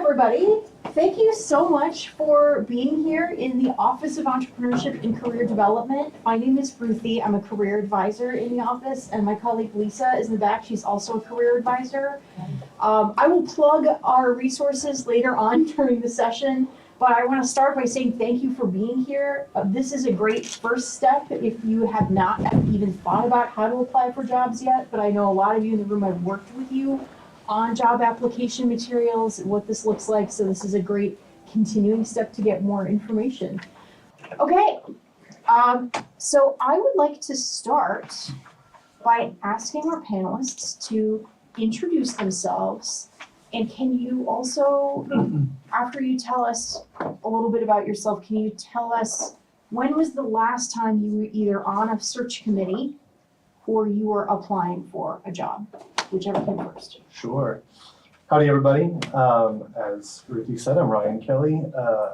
everybody. Thank you so much for being here in the Office of Entrepreneurship and Career Development. My name is Ruthie. I'm a career advisor in the office, and my colleague Lisa is in the back. She's also a career advisor. I will plug our resources later on during the session, but I want to start by saying thank you for being here. This is a great first step if you have not even thought about how to apply for jobs yet, but I know a lot of you in the room have worked with you on job application materials, what this looks like, so this is a great continuing step to get more information. Okay, so I would like to start by asking our panelists to introduce themselves, and can you also, after you tell us a little bit about yourself, can you tell us when was the last time you were either on a search committee or you were applying for a job? Whichever came first. Sure. Howdy, everybody. As Ruthie said, I'm Ryan Kelly,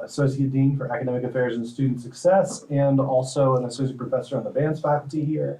Associate Dean for Academic Affairs and Student Success, and also an Associate Professor on the advanced faculty here.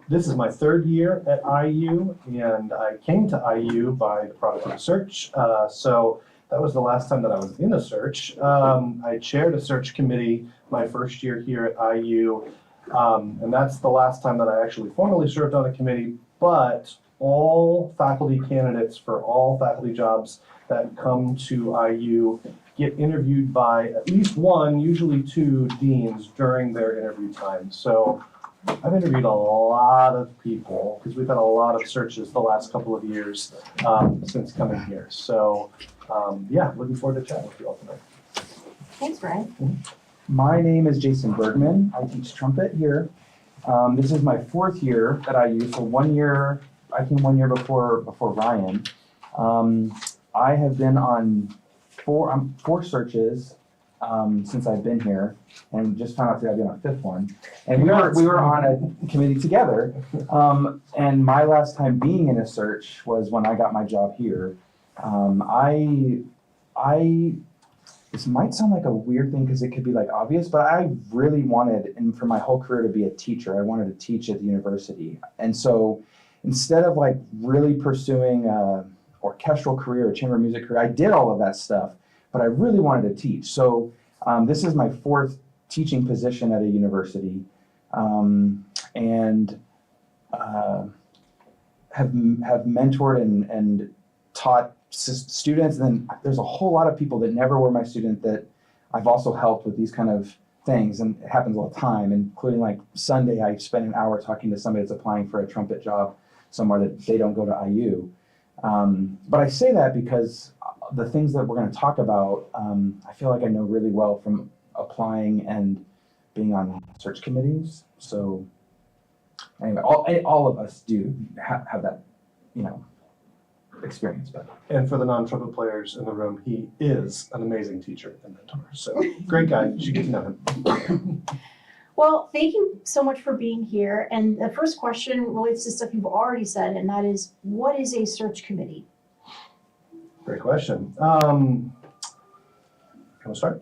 This is my third year at IU, and I came to IU by the product of a search. So that was the last time that I was in a search. I chaired a search committee my first year here at IU, and that's the last time that I actually formally served on a committee, but all faculty candidates for all faculty jobs that come to IU get interviewed by at least one, usually two deans during their interview time. So I've interviewed a lot of people because we've had a lot of searches the last couple of years since coming here. So yeah, looking forward to chatting with you all tonight. Thanks, Ryan. My name is Jason Bergman. I teach trumpet here. This is my fourth year at IU, so 1 year. I came 1 year before Ryan. I have been on four searches since I've been here, and just found out today I've been on a fifth one. And we were on a committee together. And my last time being in a search was when I got my job here. This might sound like a weird thing because it could be like obvious, but I really wanted, and for my whole career, to be a teacher. I wanted to teach at the university, and so instead of like really pursuing a orchestral career or chamber music career, I did all of that stuff, but I really wanted to teach. So this is my fourth teaching position at a university, and have mentored and taught students. And then there's a whole lot of people that never were my student that I've also helped with these kind of things, and it happens all the time, including like Sunday I spent an hour talking to somebody that's applying for a trumpet job somewhere that they don't go to IU. But I say that because the things that we're going to talk about, I feel like I know really well from applying and being on search committees. So anyway, all of us do have that, experience. But And for the non-trumpet players in the room, he is an amazing teacher and mentor. So great guy. You should get to know him. Well, thank you so much for being here. And the first question relates to stuff you've already said, and that is, what is a search committee? Great question. Can we start?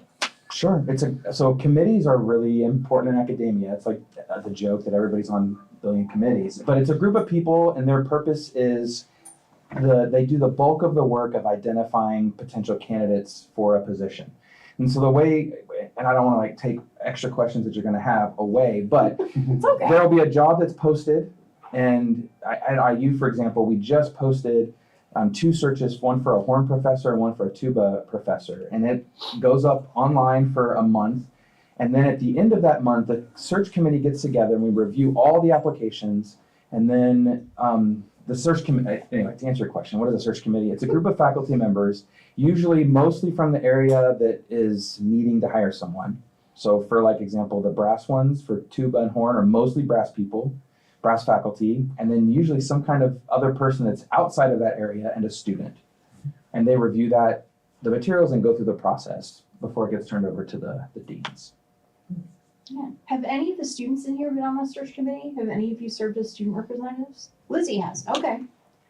sure, so committees are really important in academia. It's like the joke that everybody's on a billion committees, but it's a group of people, and their purpose is they do the bulk of the work of identifying potential candidates for a position. And so the way, and I don't want to like take extra questions that you're going to have away, but It's okay. there'll be a job that's posted, and at IU, for example, we just posted 2 searches, one for a horn professor and one for a tuba professor, and it goes up online for a month. And then at the end of that month, the search committee gets together and we review all the applications, and then the search committee, anyway, to answer your question, what is a search committee? It's a group of faculty members, usually mostly from the area that is needing to hire someone. So for like example, the brass ones for tuba and horn are mostly brass people, brass faculty, and then usually some kind of other person that's outside of that area and a student. And they review the materials and go through the process before it gets turned over to the deans. Yeah. Have any of the students in here been on the search committee? Have any of you served as student representatives? Lizzie has, okay.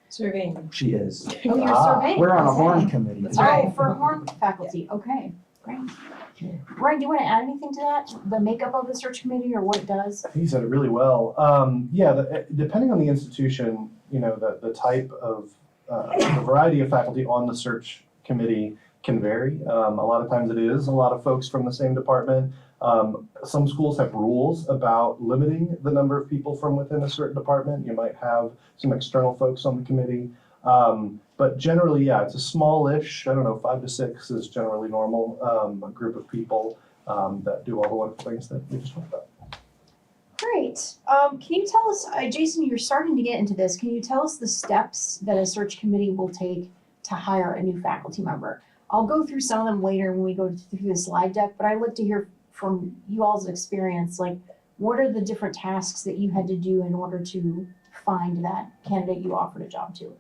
Surveying. She is. Oh, you're surveying. We're on a Okay. horn committee. That's Oh, right. for horn faculty, okay, great. Ryan, do you want to add anything to that? The makeup of the search committee or what it does? I think you said it really well. Yeah, depending on the institution, the type of, the variety of faculty on the search committee can vary. A lot of times it is a lot of folks from the same department. Some schools have rules about limiting the number of people from within a certain department. You might have some external folks on the committee. But generally, yeah, it's a smallish, 5 to 6 is generally normal, a group of people that do all the wonderful things that we just talked about. Great. Can you tell us, Jason, you're starting to get into this. Can you tell us the steps that a search committee will take to hire a new faculty member? I'll go through some of them later when we go through the slide deck, but I'd like to hear from you all's experience, like what are the different tasks that you had to do in order to find that candidate you offered a job to?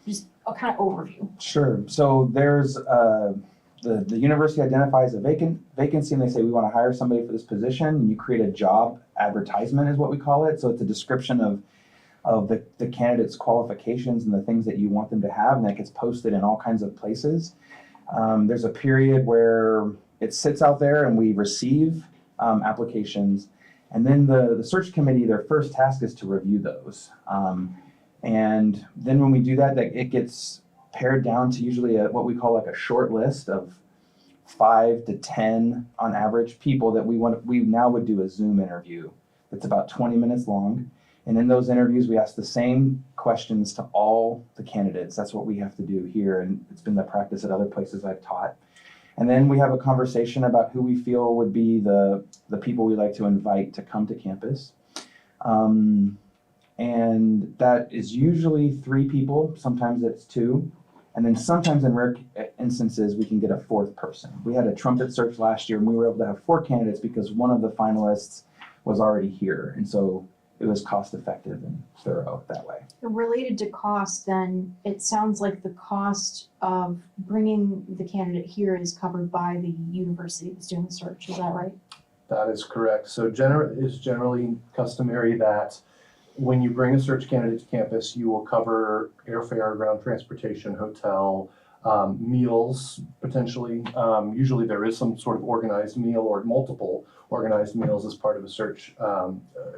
Just a kind of overview. Sure. So there's the university identifies a vacancy and they say we want to hire somebody for this position, and you create a job advertisement is what we call it. So it's a description of the candidate's qualifications and the things that you want them to have, and that gets posted in all kinds of places. There's a period where it sits out there and we receive applications, and then the search committee, their first task is to review those. And then when we do that, it gets pared down to usually what we call like a short list of 5 to 10 on average people that we now would do a Zoom interview that's about 20 minutes long. And in those interviews, we ask the same questions to all the candidates. That's what we have to do here, and it's been the practice at other places I've taught. And then we have a conversation about who we feel would be the people we like to invite to come to campus. And that is usually 3 people, sometimes it's 2. And then sometimes in rare instances, we can get a 4th person. We had a trumpet search last year and we were able to have 4 candidates because one of the finalists was already here. And so it was cost effective and thorough that way. Related to cost, then, it sounds like the cost of bringing the candidate here is covered by the university that's doing the search. Is that right? That is correct. So it's generally customary that when you bring a search candidate to campus, you will cover airfare, ground transportation, hotel, meals, potentially. Usually there is some sort of organized meal or multiple organized meals as part of a search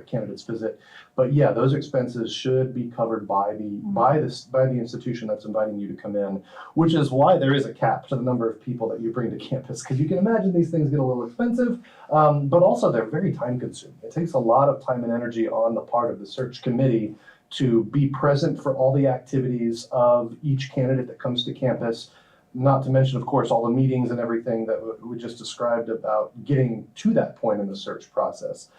candidate's visit. But yeah, those expenses should be covered by the institution that's inviting you to come in, which is why there is a cap to the number of people that you bring to campus, because you can imagine these things get a little expensive, but also they're very time consuming. It takes a lot of time and energy on the part of the search committee to be present for all the activities of each candidate that comes to campus, not to mention, of course, all the meetings and everything that we just described about getting to that point in the search process.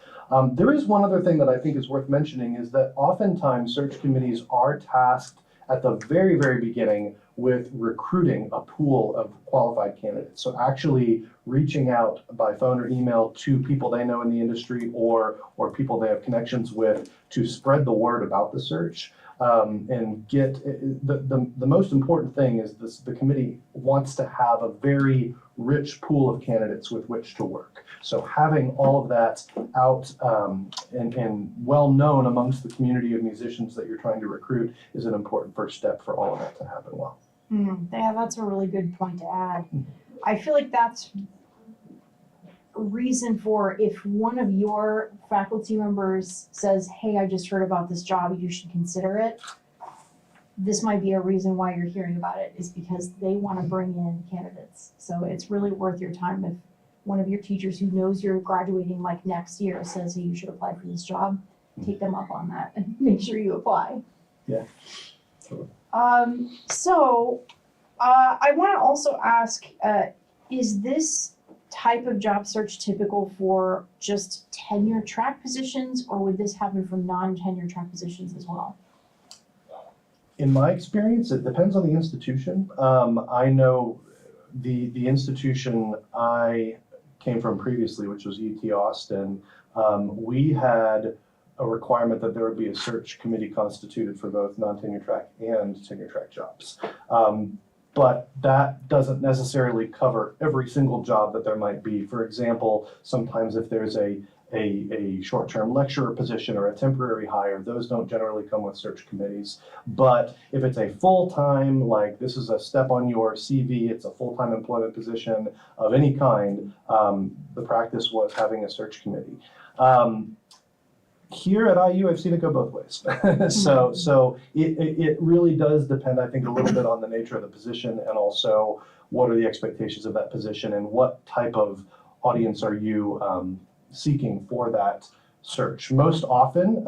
There is one other thing that I think is worth mentioning, is that oftentimes search committees are tasked at the very, very beginning with recruiting a pool of qualified candidates. So actually reaching out by phone or email to people they know in the industry or people they have connections with to spread the word about the search. And get the most important thing is the committee wants to have a very rich pool of candidates with which to work. So having all of that out and well known amongst the community of musicians that you're trying to recruit is an important first step for all of that to happen well. Yeah, that's a really good point to add. I feel like that's a reason for, if one of your faculty members says, hey, I just heard about this job, you should consider it. This might be a reason why you're hearing about it, is because they want to bring in candidates. So it's really worth your time if one of your teachers who knows you're graduating like next year says, hey, you should apply for this job. Take them up on that and make sure you apply. Yeah. So I want to also ask, is this type of job search typical for just tenure-track positions, or would this happen for non-tenure-track positions as well? In my experience, it depends on the institution. I know the institution I came from previously, which was UT Austin, we had a requirement that there would be a search committee constituted for both non-tenure track and tenure track jobs. But that doesn't necessarily cover every single job that there might be. For example, sometimes if there's a short-term lecturer position or a temporary hire, those don't generally come with search committees. But if it's a full-time, like this is a step on your CV, it's a full-time employment position of any kind, the practice was having a search committee. Here at IU, I've seen it go both ways. So it really does depend, I think, a little bit on the nature of the position, and also what are the expectations of that position, and what type of audience are you seeking for that search. Most often,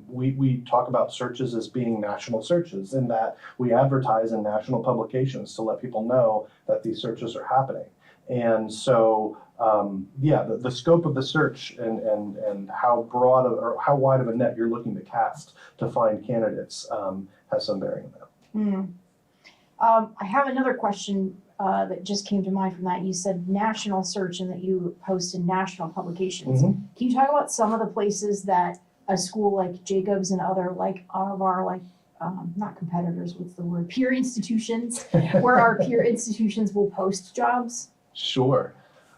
we talk about searches as being national searches, in that we advertise in national publications to let people know that these searches are happening. And so, the scope of the search and how broad or how wide of a net you're looking to cast to find candidates has some bearing on that. I have another question that just came to mind from that. You said national search and that you post in national publications. Mhm. Can you talk about some of the places that a school like Jacobs and other of our not competitors, what's the word, peer institutions, where our peer institutions will post jobs? Sure.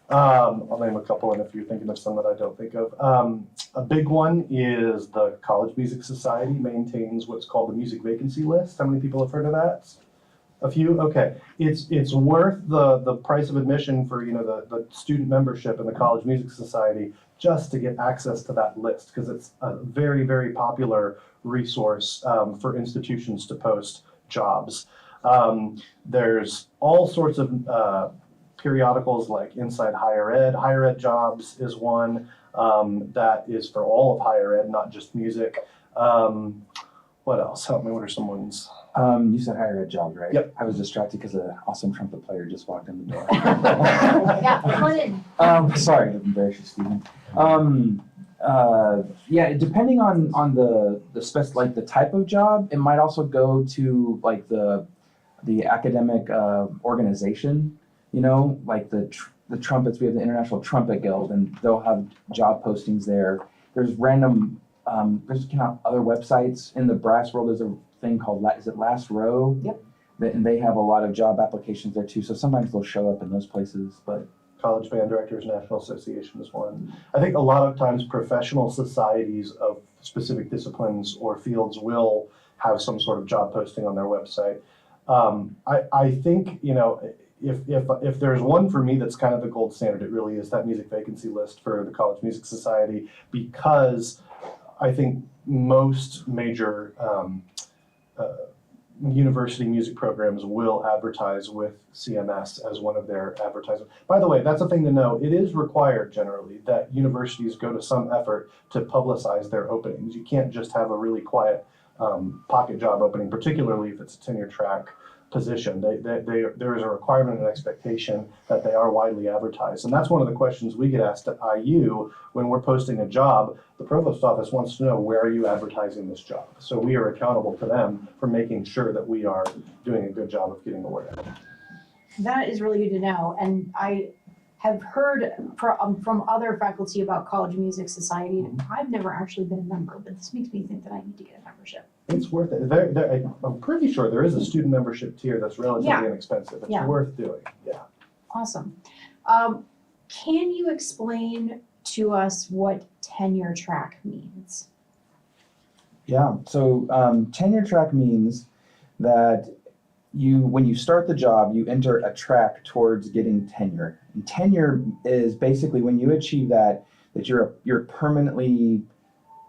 I'll name a couple, and if you're thinking of some that I don't think of. A big one is the College Music Society maintains what's called the music vacancy list. How many people have heard of that? A few? Okay. It's worth the price of admission for the student membership in the College Music Society just to get access to that list, because it's a very, very popular resource for institutions to post jobs. There's all sorts of periodicals like Inside Higher Ed. Higher Ed Jobs is one that is for all of higher ed, not just music. What else? Help me, what are some ones? You said higher ed jobs, right? Yep. I was distracted because an awesome trumpet player just walked in the door. Yeah, come in. Sorry to embarrass you, Stephen. Depending on the type of job, it might also go to like the academic organization. Like the trumpets. We have the International Trumpet Guild, and they'll have job postings there. There's random. There's other websites in the brass world. There's a thing called Last Row? Yep. And they have a lot of job applications there too. So sometimes they'll show up in those places. But College Band Directors National Association is one. I think a lot of times professional societies of specific disciplines or fields will have some sort of job posting on their website. I think, if there's one for me that's kind of the gold standard, it really is that music vacancy list for the College Music Society, because I think most major university music programs will advertise with CMS as one of their advertisements. By the way, that's a thing to know. It is required generally that universities go to some effort to publicize their openings. You can't just have a really quiet pocket job opening, particularly if it's a tenure track position. There is a requirement and expectation that they are widely advertised. And that's one of the questions we get asked at IU when we're posting a job. The provost office wants to know, where are you advertising this job? So we are accountable to them for making sure that we are doing a good job of getting the word out. That is really good to know. And I have heard from other faculty about College Music Society. And I've never actually been a member, but this makes me think that I need to get a membership. It's worth it. I'm pretty sure there is a student membership tier that's relatively inexpensive. It's worth doing. Yeah. Awesome. Can you explain to us what tenure track means? yeah, so tenure track means that when you start the job, you enter a track towards getting tenure. And tenure is basically when you achieve that you're permanently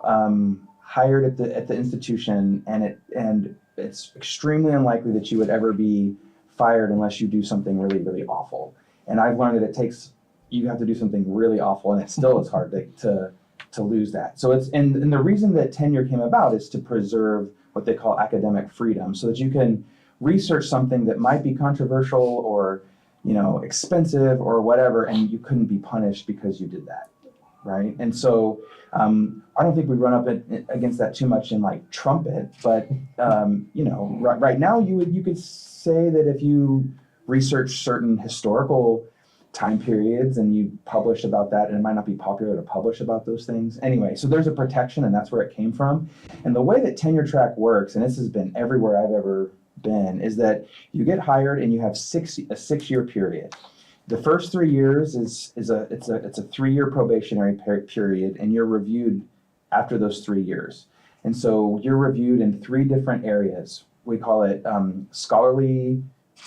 hired at the institution, and it's extremely unlikely that you would ever be fired unless you do something really, really awful. And I've learned that you have to do something really awful, and it still is hard to lose that. So and the reason that tenure came about is to preserve what they call academic freedom, so that you can research something that might be controversial or expensive or whatever, and you couldn't be punished because you did that, right? And so I don't think we run up against that too much in like trumpet, but right now you could say that if you research certain historical time periods and you publish about that, and it might not be popular to publish about those things. Anyway, so there's a protection, and that's where it came from. And the way that tenure track works, and this has been everywhere I've ever been, is that you get hired and you have a 6-year period. The first 3 years it's a 3-year probationary period, and you're reviewed after those 3 years. And so you're reviewed in 3 different areas. We call it scholarly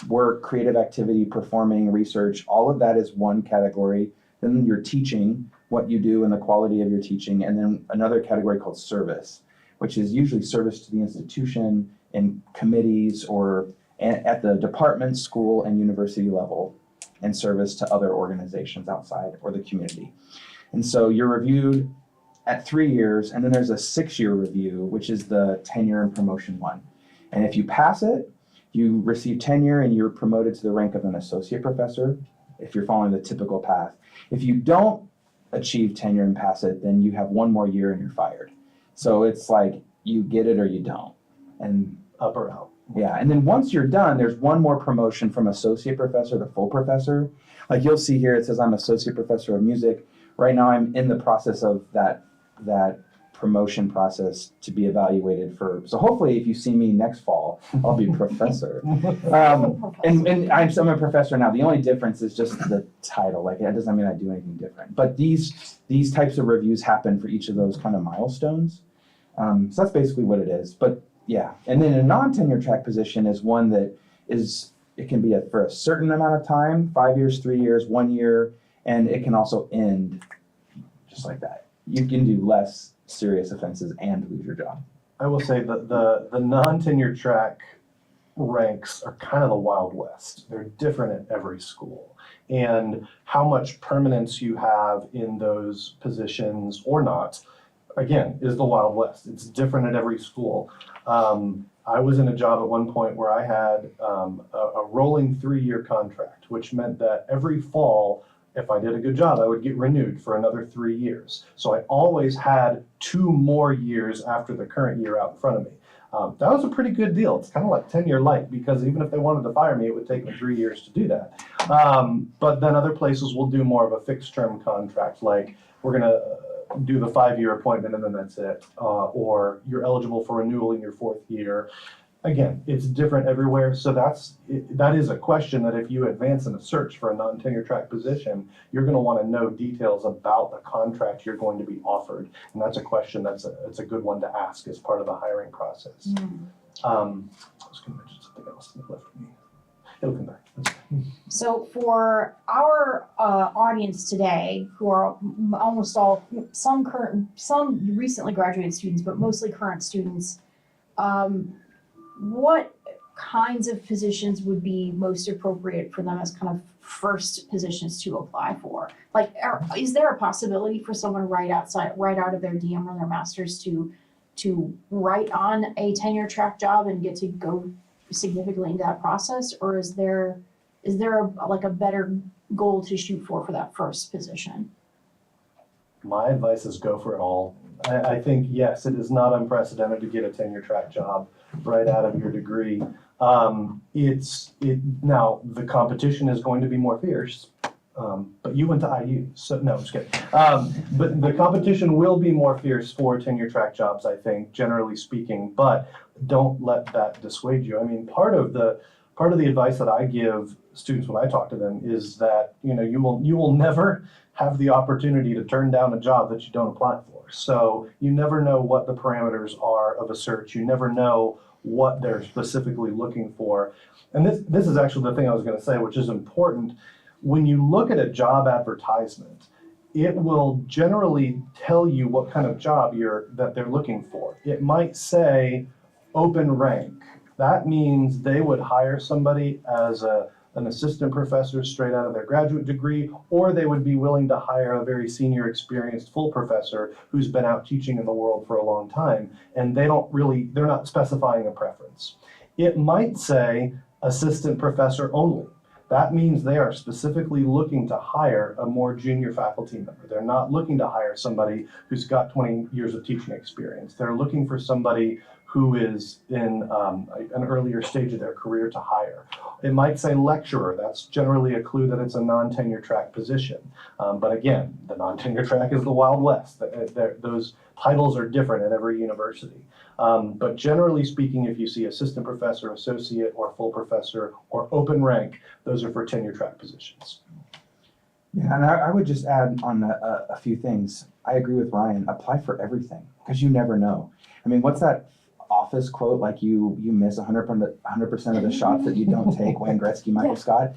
work, creative activity, performing, research. All of that is one category. Then you're teaching, what you do and the quality of your teaching, and then another category called service, which is usually service to the institution in committees or at the department, school, and university level, and service to other organizations outside or the community. And so you're reviewed at 3 years, and then there's a 6-year review, which is the tenure and promotion one. And if you pass it, you receive tenure and you're promoted to the rank of an associate professor if you're following the typical path. If you don't achieve tenure and pass it, then you have 1 more year and you're fired. So it's like you get it or you don't. And Up or out. yeah, and then once you're done, there's 1 more promotion from associate professor to full professor. Like you'll see here, it says I'm associate professor of music. Right now I'm in the process of that promotion process to be evaluated for, so hopefully if you see me next fall, I'll be professor. And I'm a professor now. The only difference is just the title. Like that doesn't mean I do anything different. But these types of reviews happen for each of those kind of milestones. So that's basically what it is. But yeah, and then a non-tenure track position is one that it can be for a certain amount of time, 5 years, 3 years, 1 year, and it can also end just like that. You can do less serious offenses and lose your job. I will say that the non-tenure track ranks are kind of the Wild West. They're different at every school. And how much permanence you have in those positions or not, again, is the Wild West. It's different at every school. I was in a job at one point where I had a rolling 3-year contract, which meant that every fall, if I did a good job, I would get renewed for another 3 years. So I always had 2 more years after the current year out in front of me. That was a pretty good deal. It's kind of like tenure light, because even if they wanted to fire me, it would take me 3 years to do that. But then other places will do more of a fixed term contract, like we're going to do the 5-year appointment and then that's it. Or you're eligible for renewal in your 4th year. Again, it's different everywhere, so that is a question that if you advance in a search for a non-tenure track position, you're going to want to know details about the contract you're going to be offered, and that's a question it's a good one to ask as part of the hiring process. I was going to mention something else that left me. It'll come back. That's fine. So for our audience today, who are almost all, some recently graduated students, but mostly current students, what kinds of positions would be most appropriate for them as kind of first positions to apply for? Like, is there a possibility for someone right out of their DM or their master's to write on a tenure track job and get to go significantly into that process? Or is there a better goal to shoot for that first position? My advice is go for it all. I think, yes, it is not unprecedented to get a tenure track job right out of your degree. Now the competition is going to be more fierce, but you went to IU, so no, I'm just kidding. But the competition will be more fierce for tenure track jobs, I think, generally speaking, but don't let that dissuade you. I mean, part of the advice that I give students when I talk to them is that, you will never have the opportunity to turn down a job that you don't apply for. So you never know what the parameters are of a search. You never know what they're specifically looking for. And this is actually the thing I was going to say, which is important. When you look at a job advertisement, it will generally tell you what kind of job that they're looking for. It might say open rank. That means they would hire somebody as an assistant professor straight out of their graduate degree, or they would be willing to hire a very senior, experienced full professor who's been out teaching in the world for a long time, and they're not specifying a preference. It might say assistant professor only. That means they are specifically looking to hire a more junior faculty member. They're not looking to hire somebody who's got 20 years of teaching experience. They're looking for somebody who is in an earlier stage of their career to hire. It might say lecturer. That's generally a clue that it's a non-tenure track position. But again, the non-tenure track is the Wild West. Those titles are different at every university. But generally speaking, if you see assistant professor, associate, or full professor, or open rank, those are for tenure track positions. Yeah, and I would just add on a few things. I agree with Ryan. Apply for everything, because you never know. I mean, what's that office quote, like you miss 100% of the shots that you don't take, Wayne Gretzky, Michael Scott.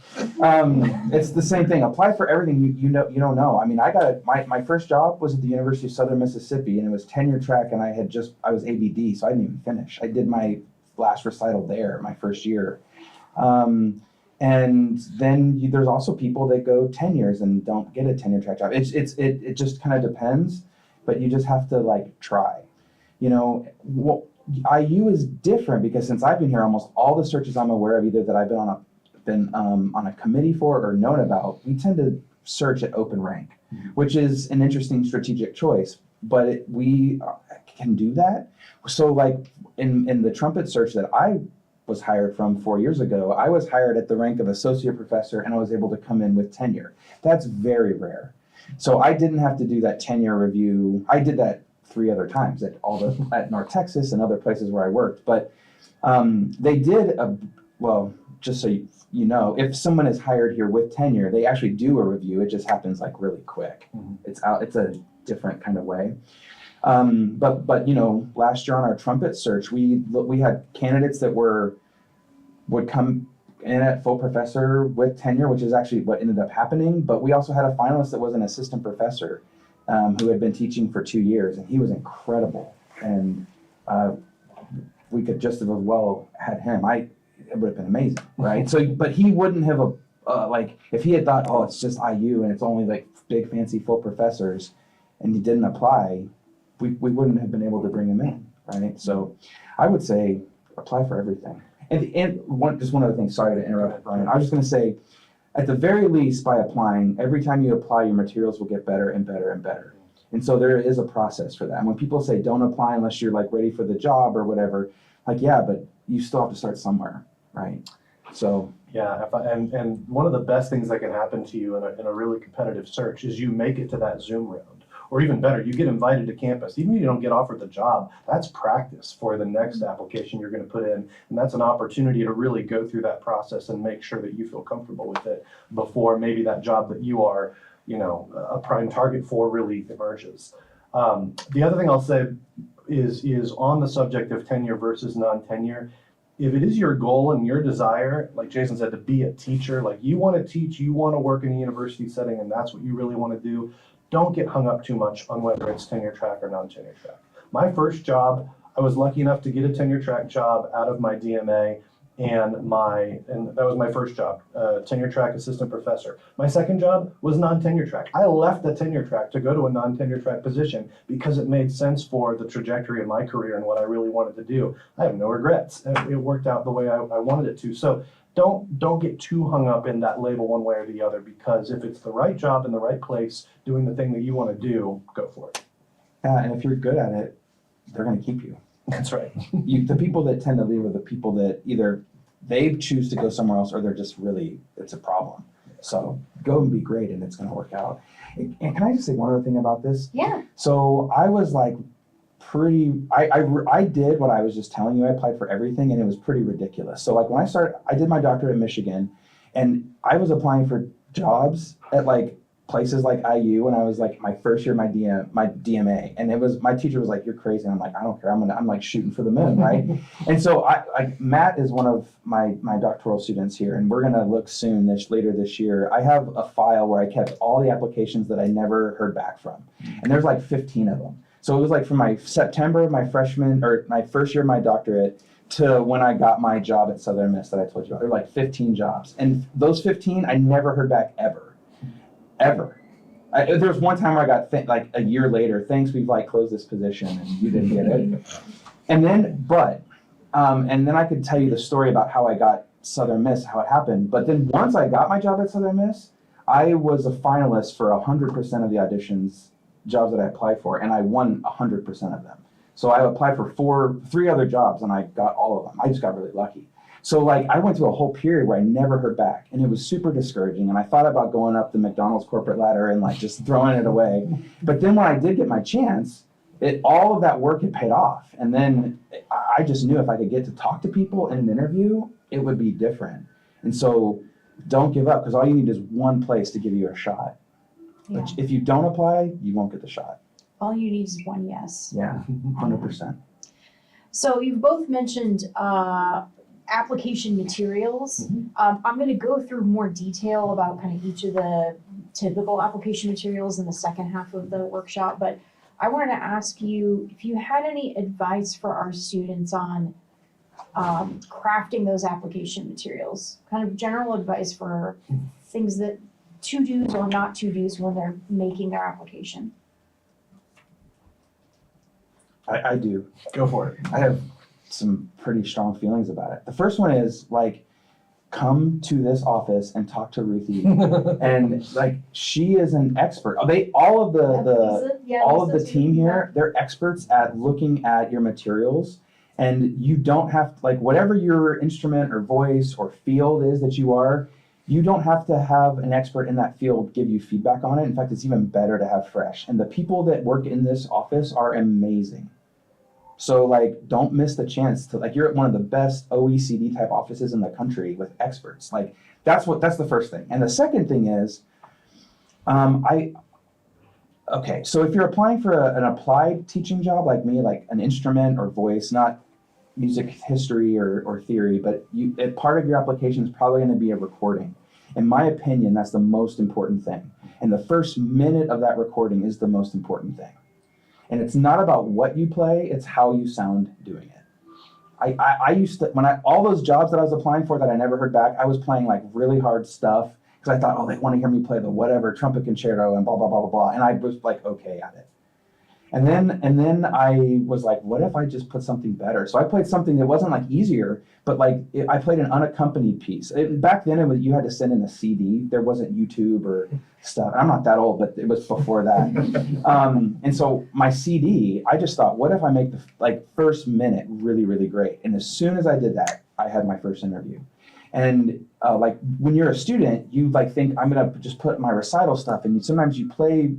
It's the same thing. Apply for everything you don't know. I mean, my first job was at the University of Southern Mississippi, and it was tenure track, and I was ABD, so I didn't even finish. I did my last recital there my first year. And then there's also people that go 10 years and don't get a tenure track job. It just kind of depends, but you just have to like try. You know, IU is different because since I've been here, almost all the searches I'm aware of, either that I've been on a committee for or known about, we tend to search at open rank, which is an interesting strategic choice. But we can do that. So like in the trumpet search that I was hired from 4 years ago, I was hired at the rank of associate professor and I was able to come in with tenure. That's very rare. So I didn't have to do that tenure review. I did that 3 other times at North Texas and other places where I worked. But they did, just so you know, if someone is hired here with tenure, they actually do a review. It just happens like really quick. It's a different kind of way. But you know, last year on our trumpet search, we had candidates that would come in at full professor with tenure, which is actually what ended up happening. But we also had a finalist that was an assistant professor who had been teaching for 2 years, and he was incredible. And we could just as well had him. It would have been amazing, right? So, but he wouldn't have like if he had thought, oh, it's just IU and it's only like big fancy full professors, and he didn't apply. We wouldn't have been able to bring him in, right? So I would say apply for everything. And just one other thing, sorry to interrupt, Brian. I was just going to say, at the very least, by applying, every time you apply, your materials will get better and better and better. And so there is a process for that. And when people say don't apply unless you're like ready for the job or whatever, like, yeah, but you still have to start somewhere, right? So. Yeah, and one of the best things that can happen to you in a really competitive search is you make it to that Zoom round. Or even better, you get invited to campus. Even if you don't get offered the job, that's practice for the next application you're going to put in. And that's an opportunity to really go through that process and make sure that you feel comfortable with it before maybe that job that you are, you know, a prime target for really emerges. The other thing I'll say is on the subject of tenure versus non-tenure. If it is your goal and your desire, like Jason said, to be a teacher, like you want to teach, you want to work in a university setting, and that's what you really want to do, don't get hung up too much on whether it's tenure track or non-tenure track. My first job, I was lucky enough to get a tenure track job out of my DMA, and that was my first job, tenure track assistant professor. My second job was non-tenure track. I left the tenure track to go to a non-tenure track position because it made sense for the trajectory of my career and what I really wanted to do. I have no regrets. It worked out the way I wanted it to. So don't get too hung up in that label one way or the other, because if it's the right job in the right place, doing the thing that you want to do, go for it. And if you're good at it, they're going to keep you. That's right. The people that tend to leave are the people that either they choose to go somewhere else or they're just really, it's a problem. So go and be great and it's going to work out. And can I just say one other thing about this? Yeah. So I was like I did what I was just telling you. I applied for everything and it was pretty ridiculous. So like when I started, I did my doctorate in Michigan and I was applying for jobs at like places like IU when I was like my first year, my DMA, and it was, my teacher was like, you're crazy. And I'm like, I don't care. I'm like shooting for the moon, right? And so Matt is one of my doctoral students here, and we're going to look soon later this year. I have a file where I kept all the applications that I never heard back from. And there's like 15 of them. So it was like from my September of my freshman, or my first year of my doctorate, to when I got my job at Southern Miss that I told you about. There were like 15 jobs. And those 15, I never heard back ever. There was one time where I got like a year later, thanks, we've like closed this position and you didn't get it. And then I could tell you the story about how I got Southern Miss, how it happened. But then once I got my job at Southern Miss, I was a finalist for 100% of the auditions, jobs that I applied for, and I won 100% of them. So I applied for 3 other jobs and I got all of them. I just got really lucky. So like I went through a whole period where I never heard back, and it was super discouraging. And I thought about going up the McDonald's corporate ladder and like just throwing it away. But then when I did get my chance, all of that work had paid off. And then I just knew if I could get to talk to people in an interview, it would be different. And so don't give up, because all you need is one place to give you a shot. Yeah. But if you don't apply, you won't get the shot. All you need is one yes. Yeah, 100%. So you've both mentioned application materials. I'm going to go through more detail about kind of each of the typical application materials in the second half of the workshop, but I wanted to ask you if you had any advice for our students on crafting those application materials, kind of general advice for things that to-dos or not to-dos when they're making their application. I do. Go for it. I have some pretty strong feelings about it. The first one is like, come to this office and talk to Ruthie. And like, she is an expert. All of the team here, they're experts at looking at your materials. And you don't have, like, whatever your instrument or voice or field is that you are, you don't have to have an expert in that field give you feedback on it. In fact, it's even better to have fresh. And the people that work in this office are amazing. So like, don't miss the chance to, like, you're at one of the best O.E.C.D type offices in the country with experts. Like, that's the first thing. And the second thing is, okay, so if you're applying for an applied teaching job like me, like an instrument or voice, not music history or theory, but part of your application is probably going to be a recording. In my opinion, that's the most important thing. And the first minute of that recording is the most important thing. And it's not about what you play, it's how you sound doing it. I used to, all those jobs that I was applying for that I never heard back, I was playing like really hard stuff because I thought, oh, they want to hear me play the whatever trumpet concerto and blah, blah, blah, blah, blah. And I was like, okay at it. And then I was like, what if I just put something better? So I played something that wasn't like easier, but like I played an unaccompanied piece. Back then you had to send in a CD. There wasn't YouTube or stuff. I'm not that old, but it was before that. And so my CD, I just thought, what if I make the first minute really, really great? And as soon as I did that, I had my first interview. And like when you're a student, you like think I'm gonna just put my recital stuff, and sometimes you play.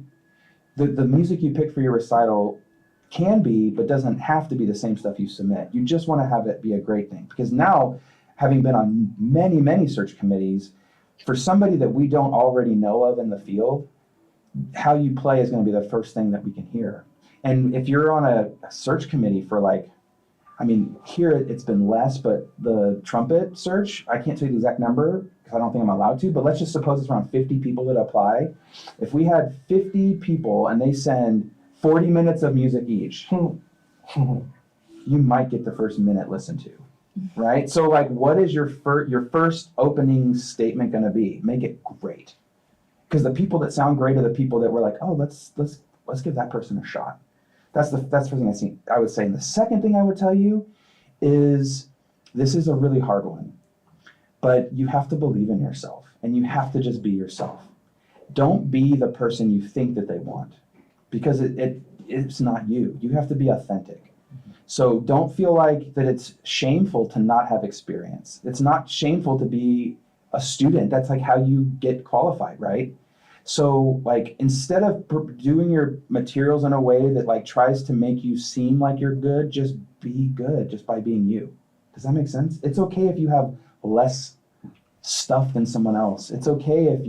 The music you pick for your recital can be, but doesn't have to be the same stuff you submit. You just want to have it be a great thing. Because now, having been on many, many search committees, for somebody that we don't already know of in the field, how you play is going to be the first thing that we can hear. And if you're on a search committee for here it's been less, but the trumpet search, I can't tell you the exact number, because I don't think I'm allowed to, but let's just suppose it's around 50 people that apply. If we had 50 people and they send 40 minutes of music each, you might get the first minute listened to, right? So like, what is your first opening statement going to be? Make it great. Because the people that sound great are the people that were like, oh, let's give that person a shot. That's the first thing I would say. And the second thing I would tell you is, this is a really hard one. But you have to believe in yourself, and you have to just be yourself. Don't be the person you think that they want, because it's not you. You have to be authentic. So don't feel like that it's shameful to not have experience. It's not shameful to be a student. That's like how you get qualified, right? So like, instead of doing your materials in a way that like tries to make you seem like you're good, just be good just by being you. Does that make sense? It's okay if you have less stuff than someone else. It's okay if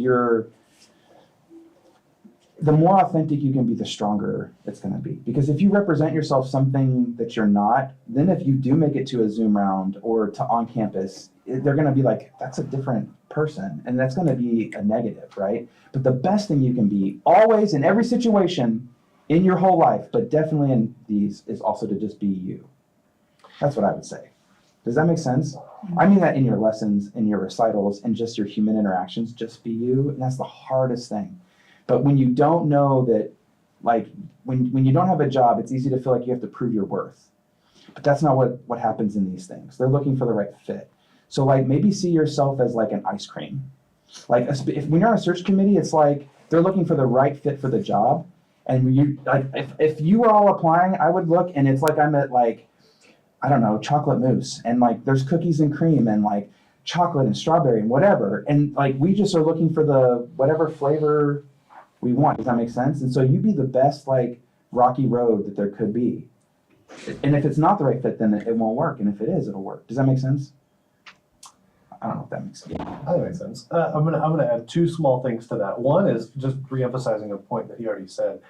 the more authentic you can be, the stronger it's going to be. Because if you represent yourself something that you're not, then if you do make it to a Zoom round or to on campus, they're going to be like, that's a different person. And that's going to be a negative, right? But the best thing you can be always in every situation in your whole life, but definitely in these, is also to just be you. That's what I would say. Does that make sense? I mean that in your lessons, in your recitals, and just your human interactions, just be you. And that's the hardest thing. But when you don't know that, like, when you don't have a job, it's easy to feel like you have to prove your worth. But that's not what happens in these things. They're looking for the right fit. So like, maybe see yourself as like an ice cream. Like when you're on a search committee, it's like they're looking for the right fit for the job. And you like, if you were all applying, I would look, and it's like I'm at like, I don't know, chocolate mousse, and like there's cookies and cream and like chocolate and strawberry and whatever. And like, we just are looking for the whatever flavor we want. Does that make sense? And so you be the best like rocky road that there could be. And if it's not the right fit, then it won't work. And if it is, it'll work. Does that make sense? I don't know if that makes sense. I think that makes sense. I'm gonna add two small things to that. One is just reemphasizing a point that he already said,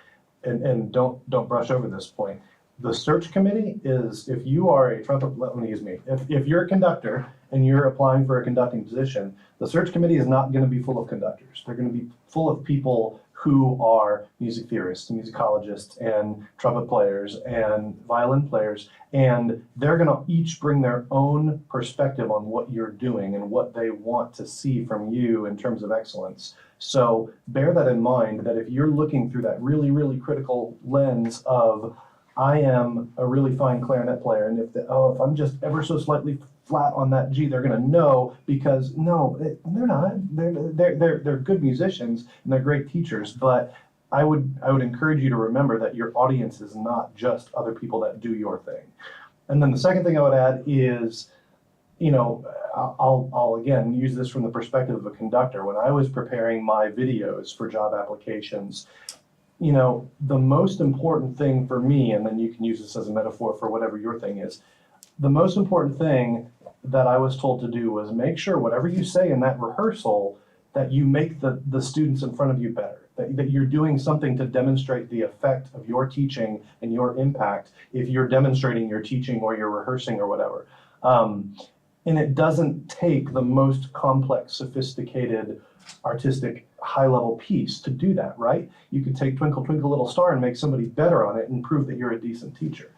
and don't brush over this point. The search committee is, if you are a trumpet, let me use me, if you're a conductor and you're applying for a conducting position, the search committee is not gonna be full of conductors. They're gonna be full of people who are music theorists, musicologists, and trumpet players, and violin players, and they're gonna each bring their own perspective on what you're doing and what they want to see from you in terms of excellence. So bear that in mind, that if you're looking through that really, really critical lens of, I am a really fine clarinet player, and if I'm just ever so slightly flat on that G, they're gonna know, because they're not. They're good musicians and they're great teachers, but I would encourage you to remember that your audience is not just other people that do your thing. And then the second thing I would add is, I'll again use this from the perspective of a conductor. When I was preparing my videos for job applications, the most important thing for me, and then you can use this as a metaphor for whatever your thing is, the most important thing that I was told to do was make sure whatever you say in that rehearsal, that you make the students in front of you better, that you're doing something to demonstrate the effect of your teaching and your impact if you're demonstrating your teaching or your rehearsing or whatever. And it doesn't take the most complex, sophisticated, artistic, high-level piece to do that, right? You could take Twinkle, Twinkle, Little Star and make somebody better on it and prove that you're a decent teacher.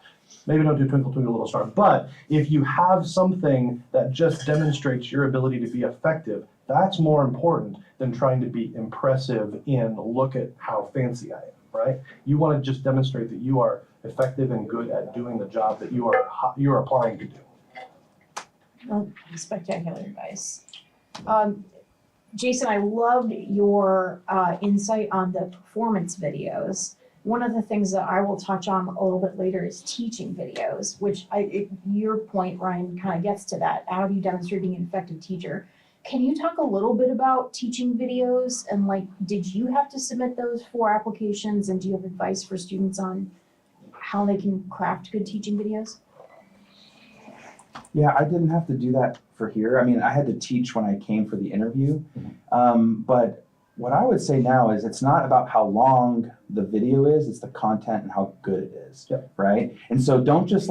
Maybe don't do Twinkle, Twinkle, Little Star, but if you have something that just demonstrates your ability to be effective, that's more important than trying to be impressive in, look at how fancy I am, right? You want to just demonstrate that you are effective and good at doing the job that you are applying to do. Well, spectacular advice. Jason, I loved your insight on the performance videos. One of the things that I will touch on a little bit later is teaching videos, which your point, Ryan, kind of gets to that. How do you demonstrate being an effective teacher? Can you talk a little bit about teaching videos, and did you have to submit those for applications, and do you have advice for students on how they can craft good teaching videos? Yeah, I didn't have to do that for here. I mean, I had to teach when I came for the interview. But what I would say now is it's not about how long the video is, it's the content and how good it is, Yep. right? And so don't just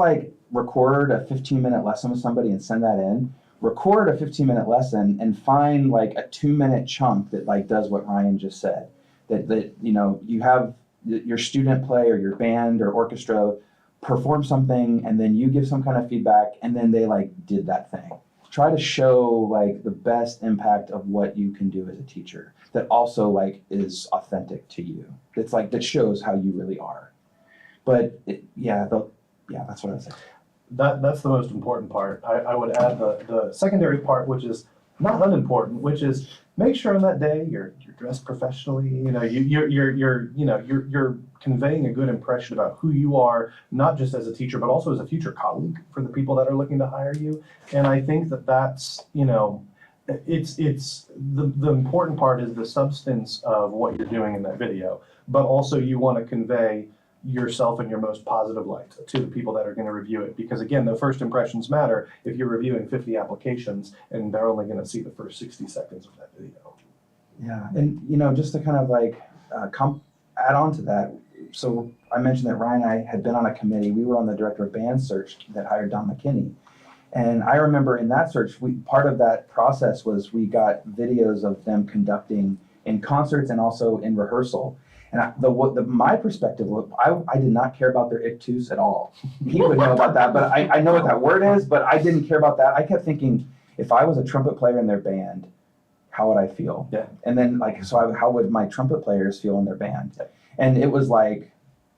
record a 15-minute lesson with somebody and send that in. Record a 15-minute lesson and find a 2-minute chunk that does what Ryan just said. That you have your student play or your band or orchestra perform something, and then you give some kind of feedback, and then they did that thing. Try to show the best impact of what you can do as a teacher that also is authentic to you. It's that shows how you really are. But that's what I would say. That's the most important part. I would add the secondary part, which is not unimportant, which is make sure on that day you're dressed professionally. You're conveying a good impression about who you are, not just as a teacher, but also as a future colleague for the people that are looking to hire you. And I think that's it's the important part is the substance of what you're doing in that video, but also you want to convey yourself in your most positive light to the people that are going to review it, because again, the first impressions matter if you're reviewing 50 applications and they're only going to see the first 60 seconds of that video. Yeah, and just to kind of add on to that, so I mentioned that Ryan and I had been on a committee. We were on the director of band search that hired Don McKinney, and I remember in that search, part of that process was we got videos of them conducting in concerts and also in rehearsal. And my perspective was, I did not care about their ictus at all. He would know about that, but I know what that word is, but I didn't care about that. I kept thinking, if I was a trumpet player in their band, how would I feel? Yeah. And then how would my trumpet players feel in their band? Yeah. And it was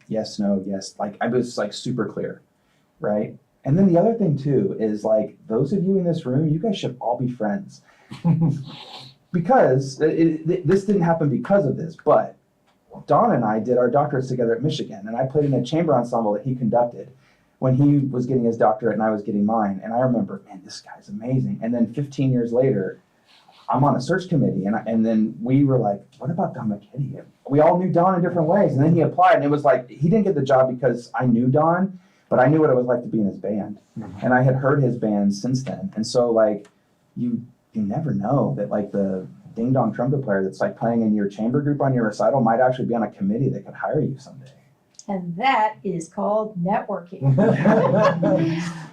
yes, no, yes. I was super clear, right? And then the other thing too is those of you in this room, you guys should all be friends. Because this didn't happen because of this, but Don and I did our doctorates together at Michigan, and I played in a chamber ensemble that he conducted when he was getting his doctorate and I was getting mine. And I remember, man, this guy's amazing. And then 15 years later, I'm on a search committee, and then we were like, what about Don McKinney? We all knew Don in different ways, and then he applied, and it was he didn't get the job because I knew Don, but I knew what it was like to be in his band. Mm-hmm. And I had heard his band since then. And so you never know that the ding dong trumpet player that's playing in your chamber group on your recital might actually be on a committee that could hire you someday. And that is called networking.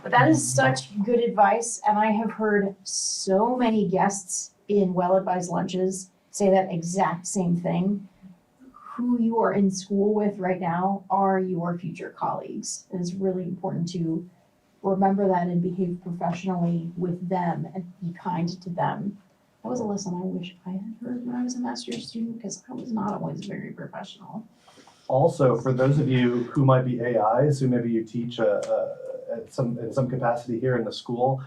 But that is such good advice, and I have heard so many guests in well-advised lunches say that exact same thing. Who you are in school with right now are your future colleagues. It is really important to remember that and behave professionally with them and be kind to them. That was a lesson I wish I had heard when I was a master's student, because I was not always very professional. Also, for those of you who might be AIs, who maybe you teach in some capacity here in the school,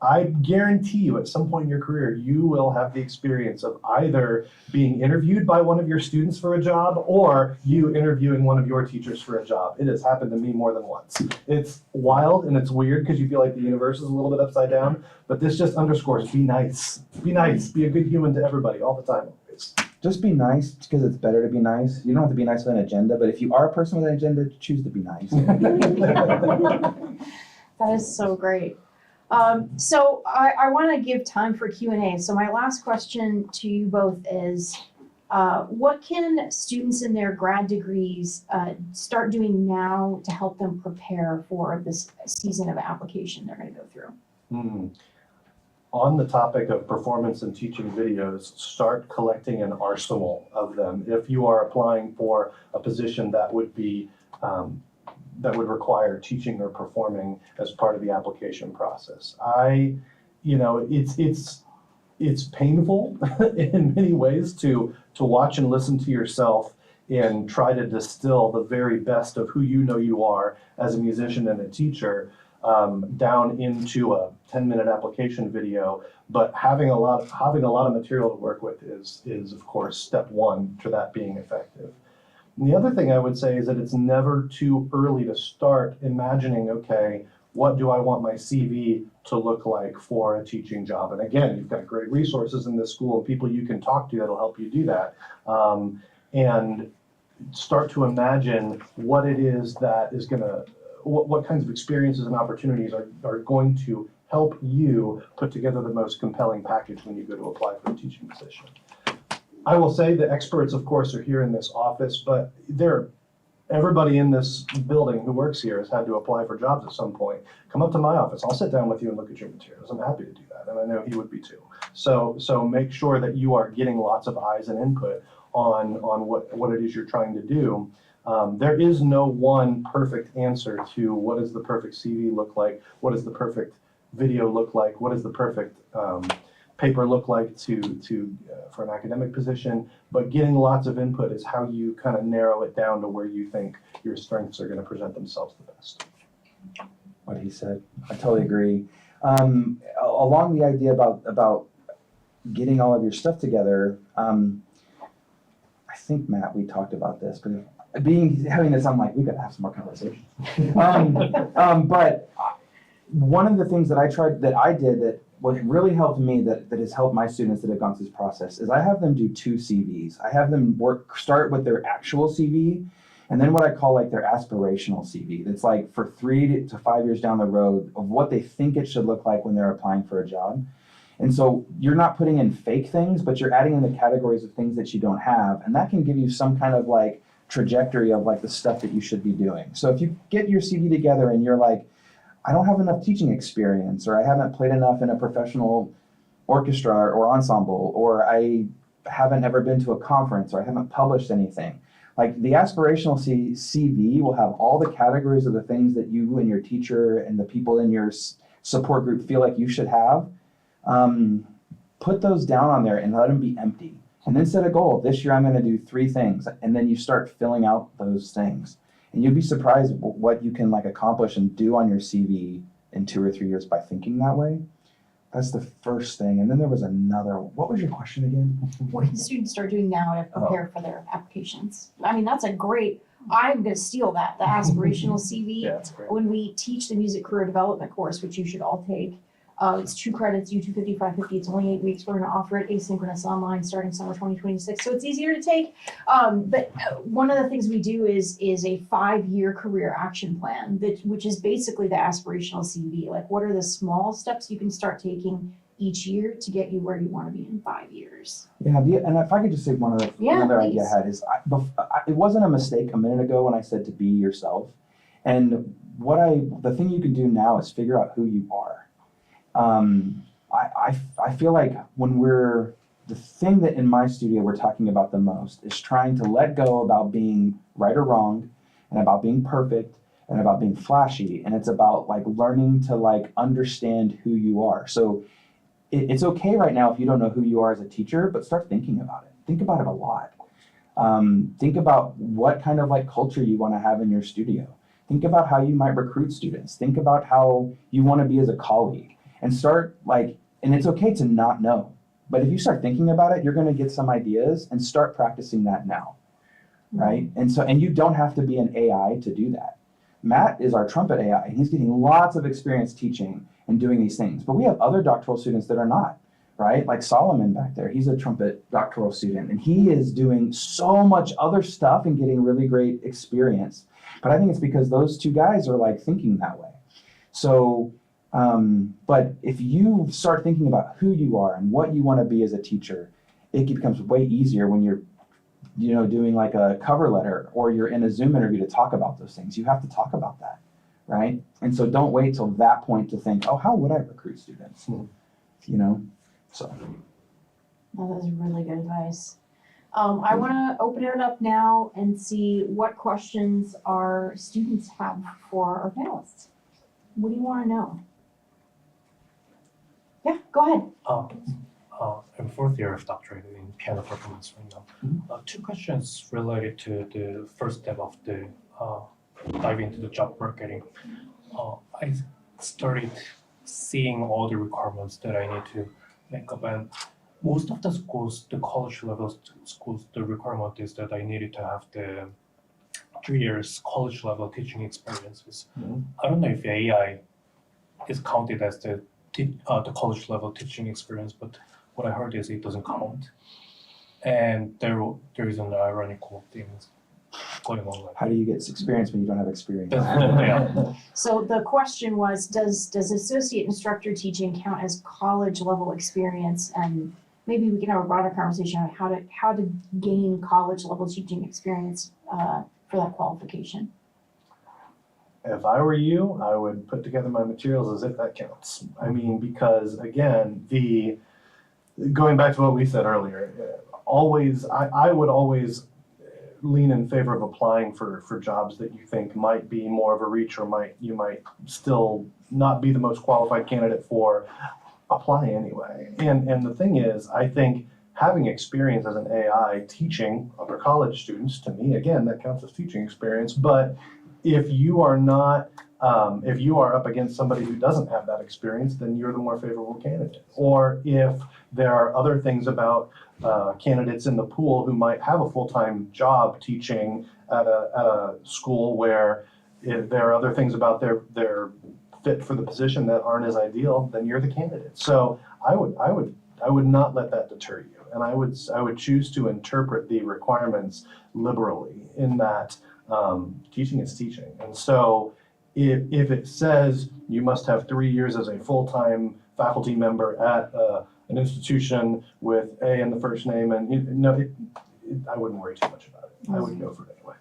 I guarantee you at some point in your career, you will have the experience of either being interviewed by one of your students for a job or you interviewing one of your teachers for a job. It has happened to me more than once. It's wild and it's weird because you feel like the universe is a little bit upside down, but this just underscores, be nice. Be nice, be a good human to everybody all the time. Always. Just be nice because it's better to be nice. You don't have to be nice with an agenda, but if you are a person with an agenda, choose to be nice. That is so great. So I want to give time for Q&A. So my last question to you both is, what can students in their grad degrees start doing now to help them prepare for this season of application they're going to go through? On the topic of performance and teaching videos, start collecting an arsenal of them. If you are applying for a position that would be that would require teaching or performing as part of the application process. It's painful in many ways to watch and listen to yourself and try to distill the very best of who you know you are as a musician and a teacher down into a 10-minute application video. But having a lot of material to work with is of course step one to that being effective. And the other thing I would say is that it's never too early to start imagining, okay, what do I want my CV to look like for a teaching job? And again, you've got great resources in this school, people you can talk to that'll help you do that. And start to imagine what it is that is gonna, what kinds of experiences and opportunities are going to help you put together the most compelling package when you go to apply for a teaching position. I will say the experts, of course, are here in this office, but everybody in this building who works here has had to apply for jobs at some point. Come up to my office. I'll sit down with you and look at your materials. I'm happy to do that, and I know he would be too. So make sure that you are getting lots of eyes and input on what it is you're trying to do. There is no one perfect answer to what does the perfect CV look like, what does the perfect video look like, what does the perfect paper look like for an academic position, but getting lots of input is how you kind of narrow it down to where you think your strengths are going to present themselves the best. What he said, I totally agree. Along the idea about getting all of your stuff together, I think, Matt, we talked about this, but having this, I'm like, we got to have some more conversations. But one of the things that I did that what really helped me, that has helped my students that have gone through this process, is I have them do 2 CVs. I have them start with their actual CV, and then what I call like their aspirational CV. That's like for 3 to 5 years down the road of what they think it should look like when they're applying for a job. And so you're not putting in fake things, but you're adding in the categories of things that you don't have, and that can give you some kind of like trajectory of like the stuff that you should be doing. So if you get your CV together and you're like, I don't have enough teaching experience, or I haven't played enough in a professional orchestra or ensemble, or I haven't ever been to a conference, or I haven't published anything. Like the aspirational CV will have all the categories of the things that you and your teacher and the people in your support group feel like you should have. Put those down on there and let them be empty. And then set a goal. This year I'm going to do 3 things, and then you start filling out those things. And you'd be surprised what you can like accomplish and do on your CV in 2 or 3 years by thinking that way. That's the first thing. And then there was another. What was your question again? What can students start doing now to prepare for their applications? I mean, that's a great, I'm going to steal that, the aspirational CV. Yeah, that's great. When we teach the music career development course, which you should all take, it's 2 credits, you 250, 550. It's only 8 weeks. We're going to offer it asynchronous online starting summer 2026. So it's easier to take. But one of the things we do is a 5-year career action plan, which is basically the aspirational CV. Like, what are the small steps you can start taking each year to get you where you want to be in 5 years. Yeah, and if I could just say another idea I had is, it wasn't a mistake a minute ago when I said to be yourself. And the thing you can do now is figure out who you are. I feel like the thing that in my studio we're talking about the most is trying to let go about being right or wrong, and about being perfect, and about being flashy. And it's about like learning to like understand who you are. So it's okay right now if you don't know who you are as a teacher, but start thinking about it. Think about it a lot. Think about what kind of like culture you want to have in your studio. Think about how you might recruit students. Think about how you want to be as a colleague, and start and it's okay to not know. But if you start thinking about it, you're going to get some ideas, and start practicing that now, right? And you don't have to be an AI to do that. Matt is our trumpet AI, and he's getting lots of experience teaching and doing these things. But we have other doctoral students that are not, right? Like Solomon back there, he's a trumpet doctoral student, and he is doing so much other stuff and getting really great experience. But I think it's because those two guys are like thinking that way. So, but if you start thinking about who you are and what you want to be as a teacher, it becomes way easier when you're doing like a cover letter, or you're in a Zoom interview to talk about those things. You have to talk about that, right? And so don't wait till that point to think, oh, how would I recruit students? So. Well, that was really good advice. I want to open it up now and see what questions our students have for our panelists. What do you want to know? Yeah, go ahead. I'm fourth year of doctorate in piano performance right now. Two questions related to the first step of the dive into the job marketing. I started seeing all the requirements that I need to make up, and most of the schools, the college level schools, the requirement is that I needed to have the 3 years college level teaching experiences. I don't know if AI is counted as the college level teaching experience, but what I heard is it doesn't count. And there is an ironical thing going on. How do you get experience when you don't have experience? Yeah. So the question was, does associate instructor teaching count as college level experience? And maybe we can have a broader conversation on how to gain college level teaching experience for that qualification. If I were you, I would put together my materials as if that counts. I mean, because again, going back to what we said earlier, I would always lean in favor of applying for jobs that you think might be more of a reach, or you might still not be the most qualified candidate for. Apply anyway. And the thing is, I think having experience as an AI teaching other college students, to me, again, that counts as teaching experience. But if you are not, if you are up against somebody who doesn't have that experience, then you're the more favorable candidate. Or if there are other things about candidates in the pool who might have a full-time job teaching at a school where there are other things about their fit for the position that aren't as ideal, then you're the candidate. So I would not let that deter you, and I would choose to interpret the requirements liberally in that teaching is teaching. And so if it says you must have 3 years as a full-time faculty member at an institution with A in the first name, and I wouldn't worry too much about it. I would go for it anyway.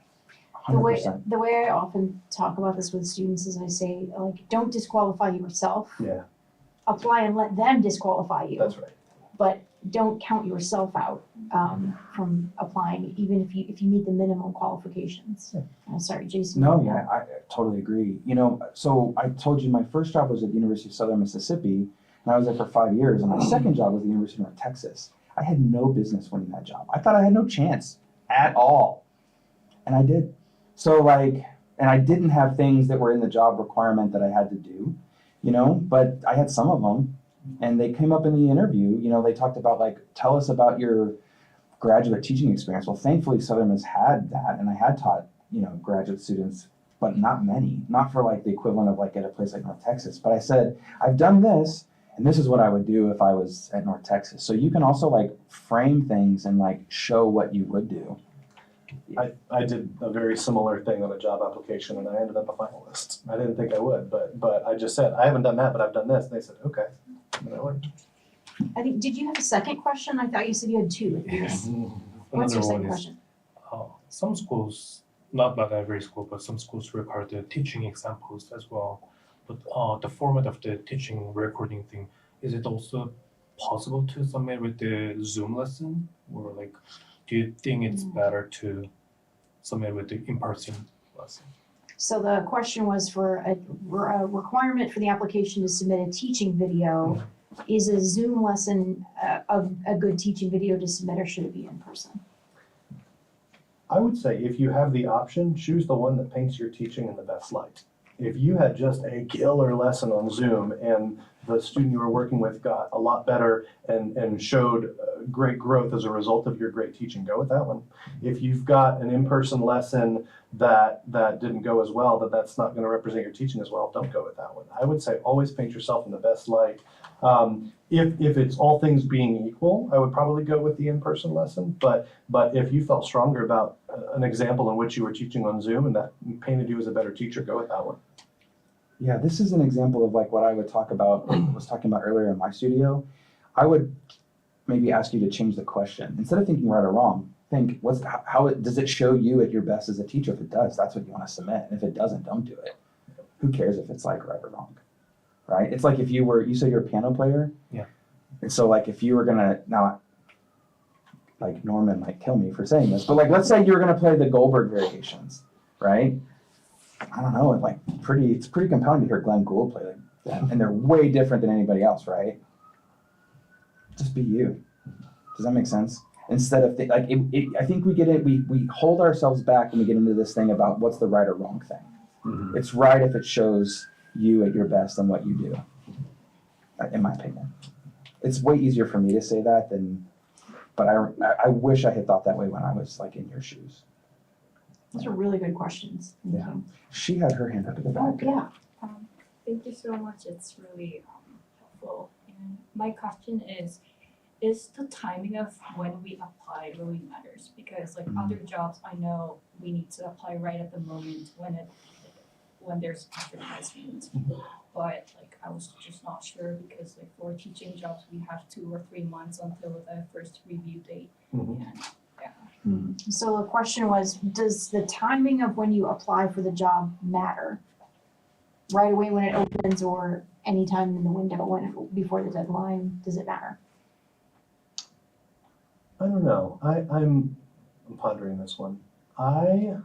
100%. The way I often talk about this with students is I say, like, don't disqualify yourself. Yeah, Apply and let them disqualify you. that's right. But don't count yourself out from applying, even if you meet the minimum qualifications. Yeah. Sorry, Jason. No, yeah, I totally agree. So I told you my first job was at the University of Southern Mississippi, and I was there for 5 years. And my second job was at the University of North Texas. I had no business winning that job. I thought I had no chance at all, and I did. So and I didn't have things that were in the job requirement that I had to do, but I had some of them, and they came up in the interview. They talked about tell us about your graduate teaching experience. Well, thankfully Southern has had that, and I had taught, graduate students, but not many, not for the equivalent of at a place like North Texas. But I said, I've done this, and this is what I would do if I was at North Texas. So you can also frame things and show what you would do. I did a very similar thing on a job application, and I ended up a finalist. I didn't think I would, but I just said, I haven't done that, but I've done this. And they said, okay, and I learned. I think, did you have a second question? I thought you said you had two. What's Another your one second is, question? some schools, not every school, but some schools require the teaching examples as well. But the format of the teaching recording thing, is it also possible to submit with the Zoom lesson? Or like, do you think it's better to submit with the in-person lesson? So the question was for a requirement for the application to submit a teaching video. Is a Zoom lesson a good teaching video to submit, or should it be in person? I would say if you have the option, choose the one that paints your teaching in the best light. If you had just a killer lesson on Zoom and the student you were working with got a lot better and showed great growth as a result of your great teaching, go with that one. If you've got an in-person lesson that didn't go as well, that's not going to represent your teaching as well, don't go with that one. I would say always paint yourself in the best light. If it's all things being equal, I would probably go with the in-person lesson. But if you felt stronger about an example in which you were teaching on Zoom and that painted you as a better teacher, go with that one. Yeah, this is an example of like what I would was talking about earlier in my studio. I would maybe ask you to change the question. Instead of thinking right or wrong, think does it show you at your best as a teacher? If it does, that's what you want to submit. And if it doesn't, don't do it. Who cares if it's like right or wrong, right? It's like if you say you're a piano player. Yeah. And so like if you were gonna, now like Norman might kill me for saying this, but like let's say you were gonna play the Goldberg variations, right? I don't know, it's pretty compelling to hear Glenn Gould play them, and they're way different than anybody else, right? Just be you. Does that make sense? Instead of I think we get it. We hold ourselves back when we get into this thing about what's the right or wrong thing. Mm-hmm. It's right if it shows you at your best and what you do. In my opinion, it's way easier for me to say that but I wish I had thought that way when I was like in your shoes. Those are really good questions. Thank Yeah. you. She had her hand up at the Oh, back. yeah. Thank you so much. It's really helpful. And my question is the timing of when we apply really matters? Because like other jobs, I know we need to apply right at the moment when there's advertisement. But like I was just not sure because like for teaching jobs, we have 2 or 3 months until the first review date. Mhm. And yeah. So the question was, does the timing of when you apply for the job matter? Right away when it opens or any time in the window before the deadline, does it matter? I don't know. I'm pondering this one. I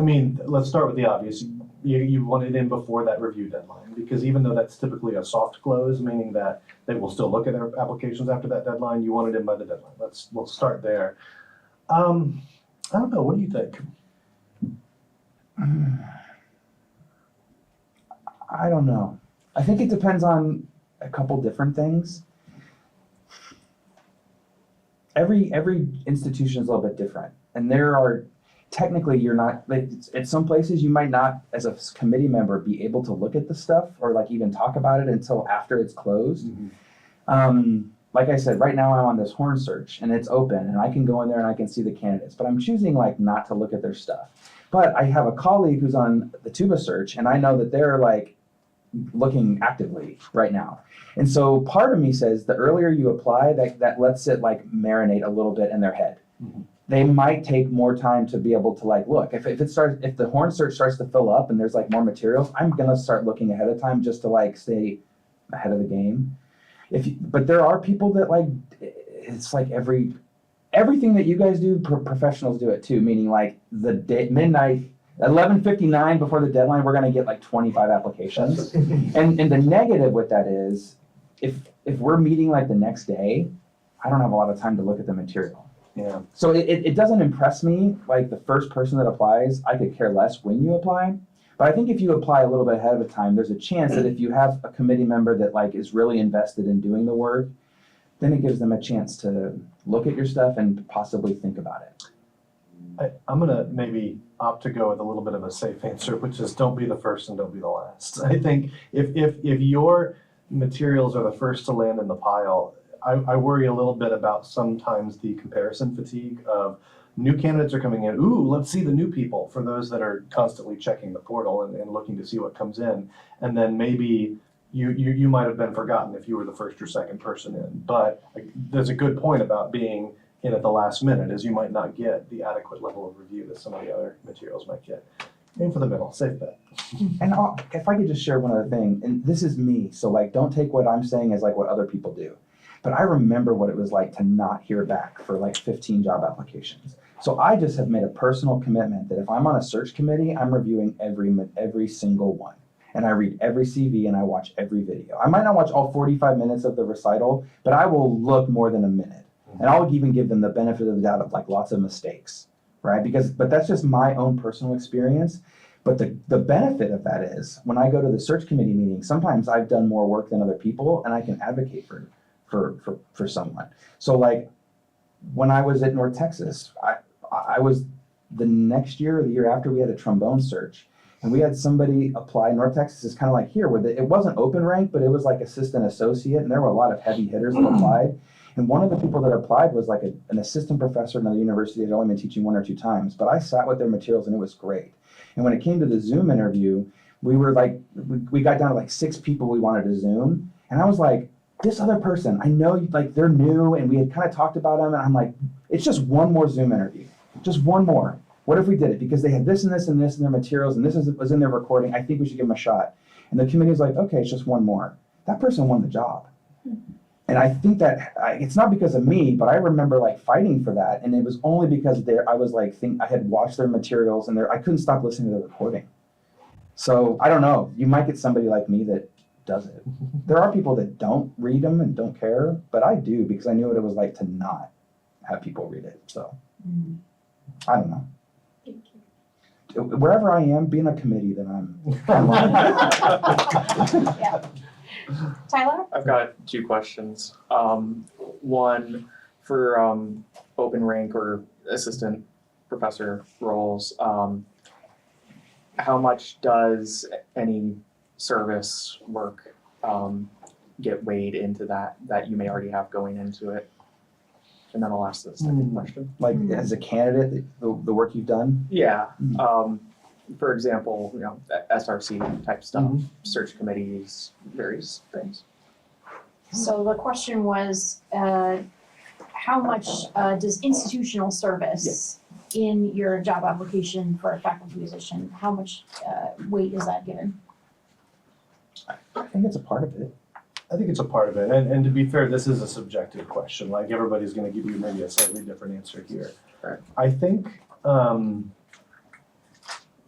mean, let's start with the obvious. You want it in before that review deadline, because even though that's typically a soft close, meaning that they will still look at their applications after that deadline, you want it in by the deadline. We'll start there. I don't know. What do you think? I don't know. I think it depends on a couple different things. Every institution is a little bit different, and there are technically you're not like at some places you might not as a committee member be able to look at the stuff or like even talk about it until after it's closed. Like I said, right now I'm on this horn search and it's open and I can go in there and I can see the candidates, but I'm choosing like not to look at their stuff. But I have a colleague who's on the tuba search and I know that they're like looking actively right now. And so part of me says the earlier you apply, that lets it like marinate a little bit in their head. Mm-hmm. They might take more time to be able to like look. If the horn search starts to fill up and there's like more materials, I'm gonna start looking ahead of time just to like stay ahead of the game. But there are people that like it's like everything that you guys do, professionals do it too. Meaning like the day, midnight, 11:59 before the deadline, we're gonna get like 25 applications. And the negative with that is, if we're meeting like the next day, I don't have a lot of time to look at the material. Yeah. So it doesn't impress me, like the first person that applies, I could care less when you apply. But I think if you apply a little bit ahead of time, there's a chance that if you have a committee member that like is really invested in doing the work, then it gives them a chance to look at your stuff and possibly think about it. I'm gonna maybe opt to go with a little bit of a safe answer, which is don't be the first and don't be the last. I think if your materials are the first to land in the pile, I worry a little bit about sometimes the comparison fatigue of new candidates are coming in. Ooh, let's see the new people, for those that are constantly checking the portal and looking to see what comes in. And then maybe you might have been forgotten if you were the first or second person in. But there's a good point about being in at the last minute, is you might not get the adequate level of review that some of the other materials might get. Aim for the middle, safe bet. And if I could just share one other thing, and this is me, so like don't take what I'm saying as like what other people do. But I remember what it was like to not hear back for like 15 job applications. So I just have made a personal commitment that if I'm on a search committee, I'm reviewing every single one. And I read every CV and I watch every video. I might not watch all 45 minutes of the recital, but I will look more than a minute. And I'll even give them the benefit of the doubt of like lots of mistakes, right? But that's just my own personal experience. But the benefit of that is when I go to the search committee meeting, sometimes I've done more work than other people and I can advocate for someone. So like when I was at North Texas, I was the next year or the year after, we had a trombone search. And we had somebody apply. North Texas is kind of like here, where it wasn't open rank, but it was like assistant associate, and there were a lot of heavy hitters that applied. And one of the people that applied was like an assistant professor at another university that had only been teaching 1 or 2 times. But I sat with their materials, and it was great. And when it came to the Zoom interview, we were like, we got down to like 6 people we wanted to Zoom. And I was like, this other person, I know like they're new, and we had kind of talked about them, and I'm like, it's just one more Zoom interview, just one more. What if we did it? Because they had this and this and this in their materials, and this was in their recording. I think we should give them a shot. And the committee was like, okay, it's just one more. That person won the job. And I think that it's not because of me, but I remember like fighting for that. And it was only because I was like, I had watched their materials and I couldn't stop listening to the recording. So I don't know. You might get somebody like me that does it. There are people that don't read them and don't care, but I do because I knew what it was like to not have people read it. So I don't know. Thank you. Wherever I am, be in a committee, then I'm Yeah. Tyler? I've got 2 questions. One for open rank or assistant professor roles. How much does any service work get weighed into that you may already have going into it? And then I'll ask the second question. like as a candidate, the work you've done. Yeah. For example, SRC type stuff, search committees, various things. So the question was, how much does institutional service in your job application for a faculty position, how much weight is that given? I think it's a part of it. I think it's a part of it, and to be fair, this is a subjective question. Like everybody's going to give you maybe a slightly different answer here. Right. I think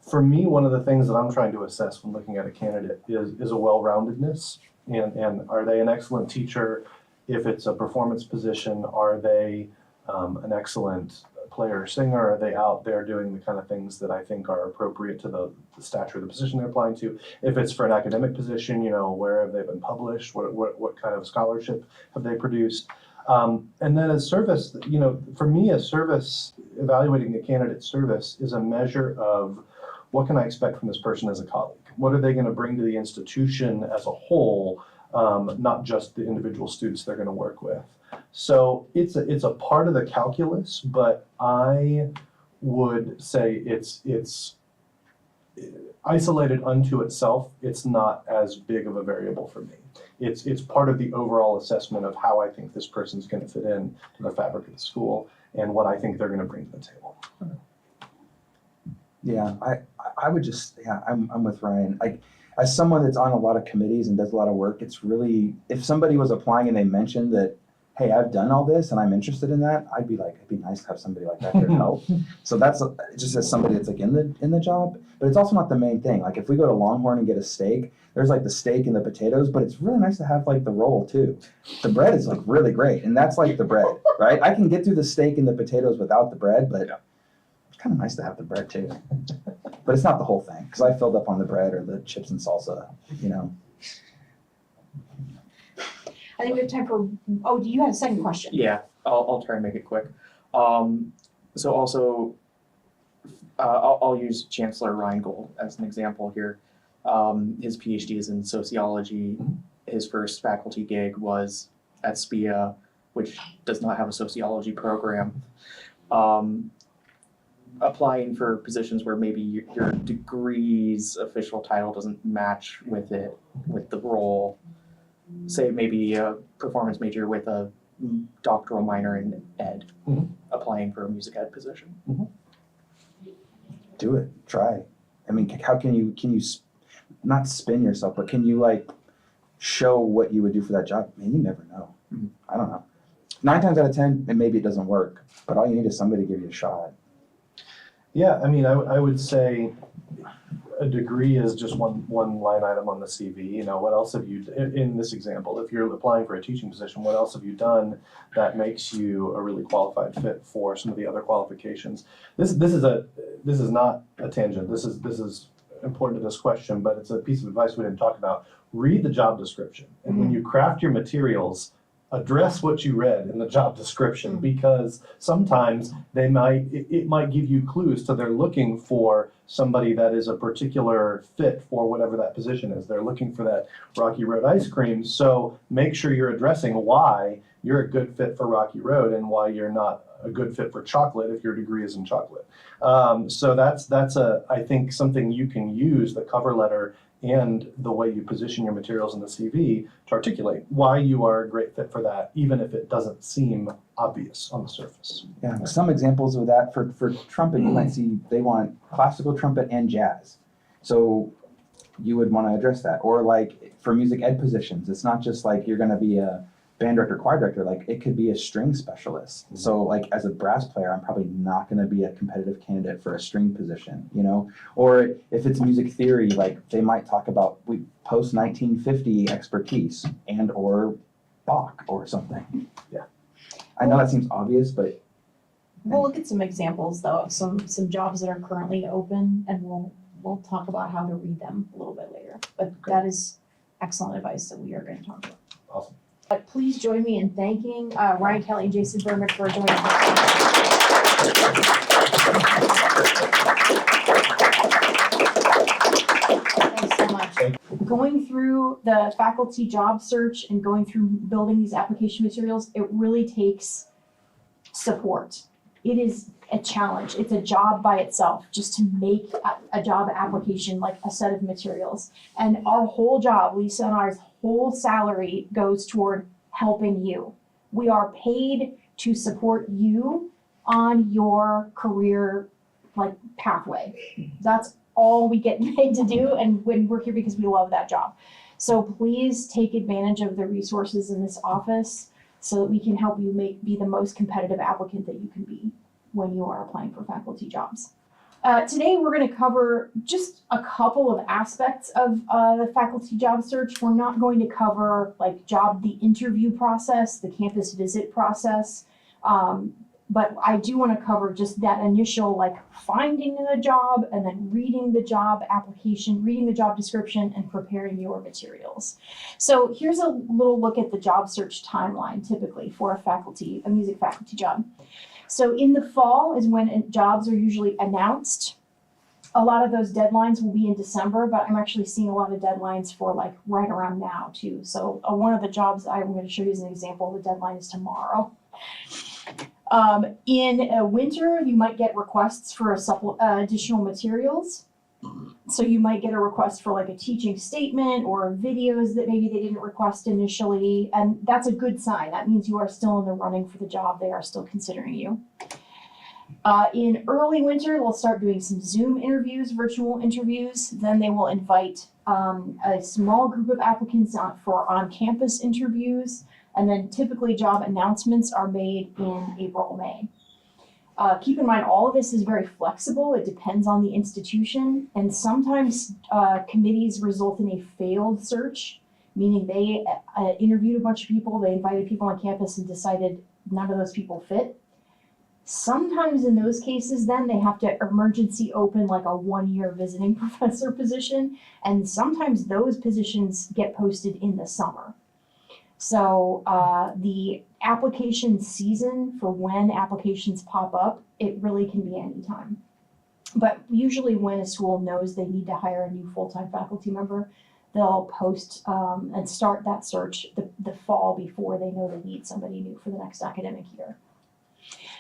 for me, one of the things that I'm trying to assess when looking at a candidate is a well-roundedness, and are they an excellent teacher? If it's a performance position, are they an excellent player or singer? Are they out there doing the kind of things that I think are appropriate to the stature of the position they're applying to? If it's for an academic position, where have they been published? What kind of scholarship have they produced? And then as service, for me, a service, evaluating a candidate's service is a measure of what can I expect from this person as a colleague? What are they going to bring to the institution as a whole, not just the individual students they're going to work with? So it's a part of the calculus, but I would say it's isolated unto itself. It's not as big of a variable for me. It's part of the overall assessment of how I think this person's going to fit in to the fabric of the school and what I think they're going to bring to the table. Yeah, I would just, I'm with Ryan. As someone that's on a lot of committees and does a lot of work, it's really, if somebody was applying and they mentioned that, hey, I've done all this and I'm interested in that, I'd be like, it'd be nice to have somebody like that here to help. So that's just as somebody that's like in the job, but it's also not the main thing. Like if we go to Longhorn and get a steak, there's like the steak and the potatoes, but it's really nice to have like the roll too. The bread is like really great, and that's like the bread, right? I can get through the steak and the potatoes without the bread, but it's kind of nice to have the bread too. But it's not the whole thing, because I filled up on the bread or the chips and salsa, I think we have time for, do you have a second question? Yeah, I'll try and make it quick. So also, I'll use Chancellor Reingold as an example here. His PhD is in sociology. His first faculty gig was at SPIA, which does not have a sociology program. applying for positions where maybe your degree's official title doesn't match with the role. Say maybe a performance major with a doctoral minor in ed, applying for a music ed position. Do it. Try. I mean, how can you not spin yourself, but can you like show what you would do for that job? Man, you never know. I don't know. 9 times out of 10, and maybe it doesn't work, but all you need is somebody to give you a shot. Yeah, I mean, I would say a degree is just one line item on the CV. You know, what else have you, in this example, if you're applying for a teaching position, what else have you done that makes you a really qualified fit for some of the other qualifications? This is not a tangent. This is important to this question, but it's a piece of advice we didn't talk about. Read the job description, and when you craft your materials, address what you read in the job description, because sometimes it might give you clues to they're looking for somebody that is a particular fit for whatever that position is. They're looking for that Rocky Road ice cream, so make sure you're addressing why you're a good fit for Rocky Road and why you're not a good fit for chocolate if your degree is in chocolate. So that's I think something you can use, the cover letter and the way you position your materials in the CV to articulate why you are a great fit for that, even if it doesn't seem obvious on the surface. Yeah, some examples of that for trumpet, you might see they want classical trumpet and jazz. So you would want to address that. Or like for music ed positions, it's not just like you're going to be a band director, choir director, like it could be a string specialist. So like as a brass player, I'm probably not going to be a competitive candidate for a string position, you know? Or if it's music theory, like they might talk about post 1950 expertise and or Bach or something. Yeah. I know that seems obvious, but We'll look at some examples though of some jobs that are currently open, and we'll talk about how to read them a little bit later. But that is excellent advice that we are going to talk about. Awesome. But please join me in thanking Ryan Kelly and Jason Bergman for joining us. Thanks so much. Going through the faculty job search and going through building these application materials, it really takes support. It is a challenge. It's a job by itself just to make a job application, like a set of materials. And our whole job, Lisa and I's whole salary, goes toward helping you. We are paid to support you on your career pathway. That's all we get paid to do, and when we're here because we love that job. So please take advantage of the resources in this office so that we can help you be the most competitive applicant that you can be when you are applying for faculty jobs. Today we're going to cover just a couple of aspects of the faculty job search. We're not going to cover the interview process, the campus visit process, but I do want to cover just that initial finding the job and then reading the job application, reading the job description, and preparing your materials. So here's a little look at the job search timeline typically for a music faculty job. So in the fall is when jobs are usually announced. A lot of those deadlines will be in December, but I'm actually seeing a lot of deadlines for right around now too. So one of the jobs I'm going to show you as an example, the deadline is tomorrow. In winter, you might get requests for additional materials. So you might get a request for a teaching statement or videos that maybe they didn't request initially, and that's a good sign. That means you are still in the running for the job. They are still considering you. In early winter, they'll start doing some Zoom interviews, virtual interviews. Then they will invite a small group of applicants for on-campus interviews. And then typically job announcements are made in April, May. Keep in mind, all of this is very flexible. It depends on the institution. And sometimes committees result in a failed search, meaning they interviewed a bunch of people, they invited people on campus and decided none of those people fit. Sometimes in those cases, then they have to emergency open a 1-year visiting professor position. And sometimes those positions get posted in the summer. So the application season for when applications pop up, it really can be any time. But usually when a school knows they need to hire a new full-time faculty member, they'll post and start that search the fall before they know they need somebody new for the next academic year.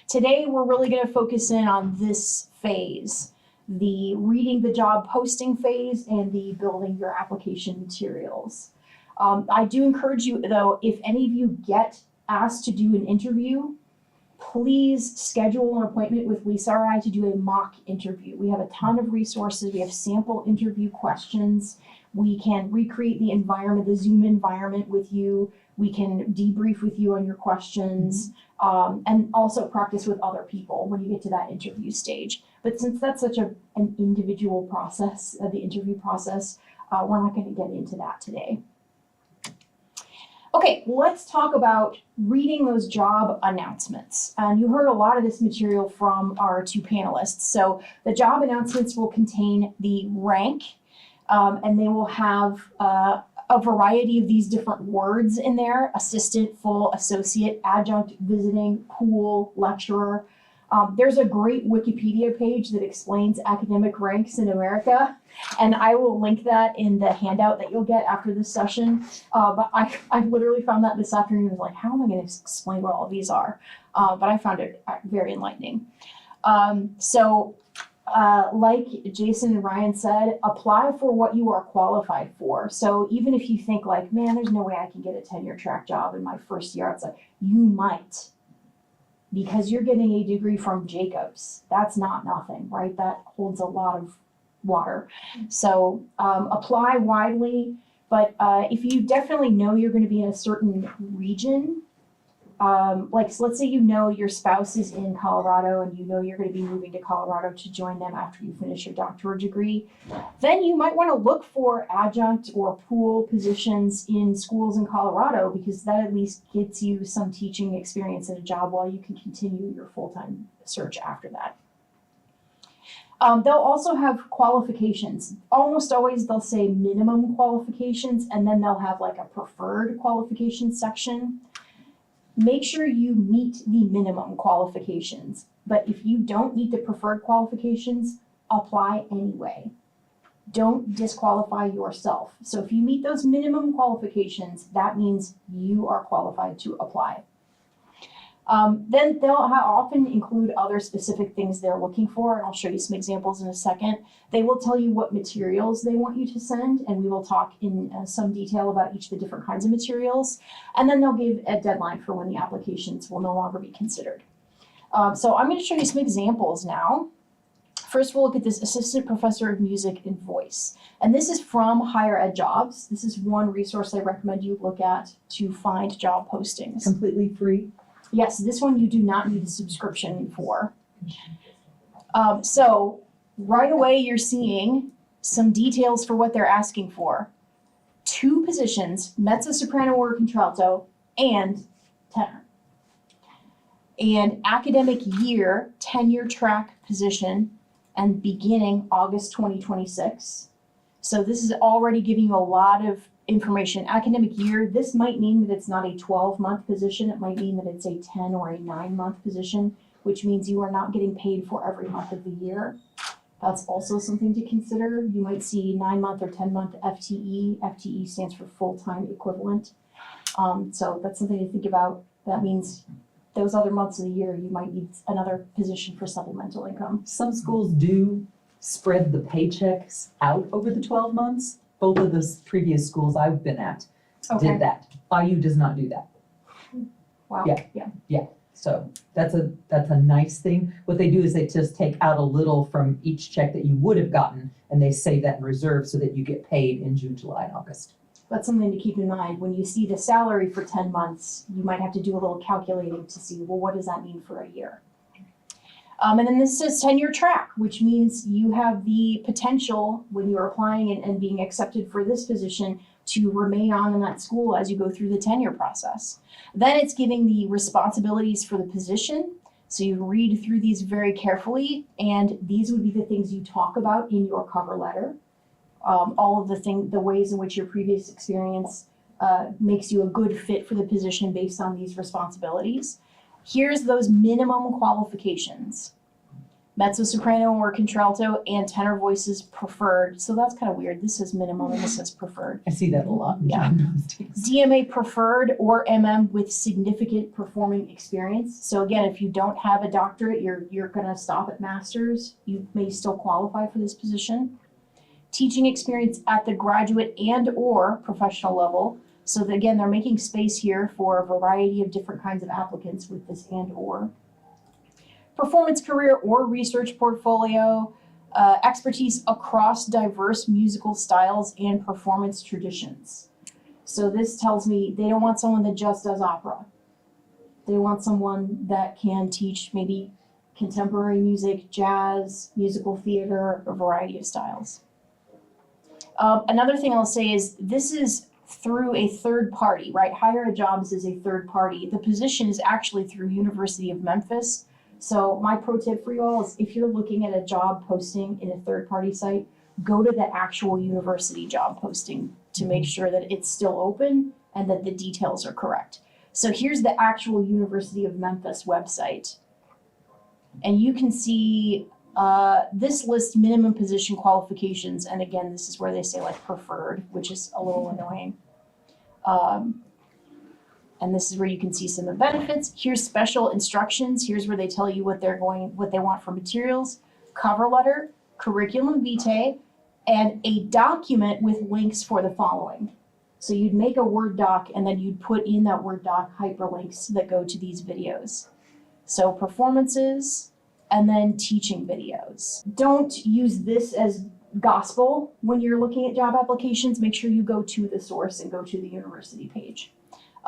Today, we're really going to focus in on this phase, the reading the job posting phase and the building your application materials. I do encourage you, though, if any of you get asked to do an interview, please schedule an appointment with Lisa or I to do a mock interview. We have a ton of resources. We have sample interview questions. We can recreate the environment, the Zoom environment with you. We can debrief with you on your questions, and also practice with other people when you get to that interview stage. But since that's such an individual process, the interview process, we're not going to get into that today. Okay, let's talk about reading those job announcements. And you heard a lot of this material from our two panelists. So the job announcements will contain the rank, and they will have a variety of these different words in there: assistant, full, associate, adjunct, visiting, pool, lecturer. There's a great Wikipedia page that explains academic ranks in America, and I will link that in the handout that you'll get after this session. But I literally found that this afternoon. I was like, how am I going to explain what all of these are? But I found it very enlightening. Like Jason and Ryan said, apply for what you are qualified for. So even if you think like, man, there's no way I can get a tenure-track job in my first year outside, you might. Because you're getting a degree from Jacobs. That's not nothing, right? That holds a lot of water. So apply widely, but if you definitely know you're going to be in a certain region, like so let's say you know your spouse is in Colorado and you know you're going to be moving to Colorado to join them after you finish your doctorate degree, then you might want to look for adjunct or pool positions in schools in Colorado, because that at least gets you some teaching experience in a job while you can continue your full-time search after that. They'll also have qualifications. Almost always they'll say minimum qualifications, and then they'll have like a preferred qualifications section. Make sure you meet the minimum qualifications, but if you don't meet the preferred qualifications, apply anyway. Don't disqualify yourself. So if you meet those minimum qualifications, that means you are qualified to apply. Then they'll often include other specific things they're looking for, and I'll show you some examples in a second. They will tell you what materials they want you to send, and we will talk in some detail about each of the different kinds of materials. And then they'll give a deadline for when the applications will no longer be considered. So I'm going to show you some examples now. First, we'll look at this assistant professor of music and voice. And this is from Higher Ed Jobs. This is one resource I recommend you look at to find job postings. Completely free? Yes, this one you do not need a subscription for. So right away you're seeing some details for what they're asking for. 2 positions, mezzo soprano or contralto, and tenor. And academic year, tenure-track position, and beginning August 2026. So this is already giving you a lot of information. Academic year, this might mean that it's not a 12-month position. It might mean that it's a 10 or a 9-month position, which means you are not getting paid for every month of the year. That's also something to consider. You might see 9-month or 10-month FTE. FTE stands for full-time equivalent. So that's something to think about. That means those other months of the year, you might need another position for supplemental income. Some schools do spread the paychecks out over the 12 months. Both of the previous schools I've been at did that. IU does not do that. Wow. Yeah. So that's a nice thing. What they do is they just take out a little from each check that you would have gotten, and they save that in reserve so that you get paid in June, July, and August. That's something to keep in mind. When you see the salary for 10 months, you might have to do a little calculating to see, well, what does that mean for a year? And then this says tenure track, which means you have the potential when you're applying and being accepted for this position to remain on in that school as you go through the tenure process. Then it's giving the responsibilities for the position. So you read through these very carefully, and these would be the things you talk about in your cover letter. All of the ways in which your previous experience makes you a good fit for the position based on these responsibilities. Here's those minimum qualifications. mezzo-soprano or contralto, and tenor voices preferred. So that's kind of weird. This says minimum and this says preferred. I see that a lot in Yeah. job postings. DMA preferred or MM with significant performing experience. So again, if you don't have a doctorate, you're gonna stop at master's. You may still qualify for this position. Teaching experience at the graduate and or professional level. So that, again, they're making space here for a variety of different kinds of applicants with this and or. Performance career or research portfolio, expertise across diverse musical styles and performance traditions. So this tells me they don't want someone that just does opera. They want someone that can teach maybe contemporary music, jazz, musical theater, a variety of styles. Another thing I'll say is this is through a third party, right? Hire Jobs is a third party. The position is actually through University of Memphis. So my pro tip for you all is if you're looking at a job posting in a third party site, go to the actual university job posting to make sure that it's still open and that the details are correct. So here's the actual University of Memphis website. And you can see this lists minimum position qualifications. And again, this is where they say like preferred, which is a little annoying. And this is where you can see some of the benefits. Here's special instructions. Here's where they tell you what they want for materials, cover letter, curriculum vitae, and a document with links for the following. So you'd make a Word doc and then you'd put in that Word doc hyperlinks that go to these videos. So performances and then teaching videos. Don't use this as gospel when you're looking at job applications. Make sure you go to the source and go to the university page.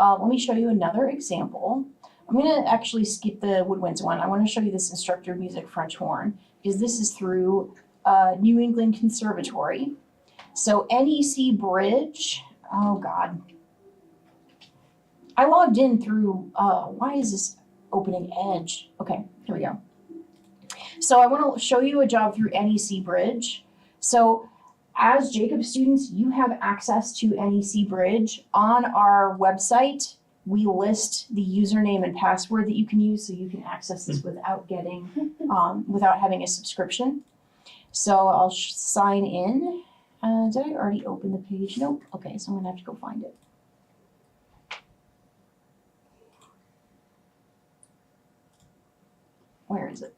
Let me show you another example. I'm gonna actually skip the woodwinds one. I wanna show you this instructor of music French horn because this is through New England Conservatory. So NEC Bridge, oh God. I logged in through, why is this opening Edge? Okay, here we go. So I wanna show you a job through NEC Bridge. So as Jacob students, you have access to NEC Bridge. On our website, we list the username and password that you can use so you can access this without getting, without having a subscription. So I'll sign in. Did I already open the page? Nope. Okay, so I'm gonna have to go find it. Where is it?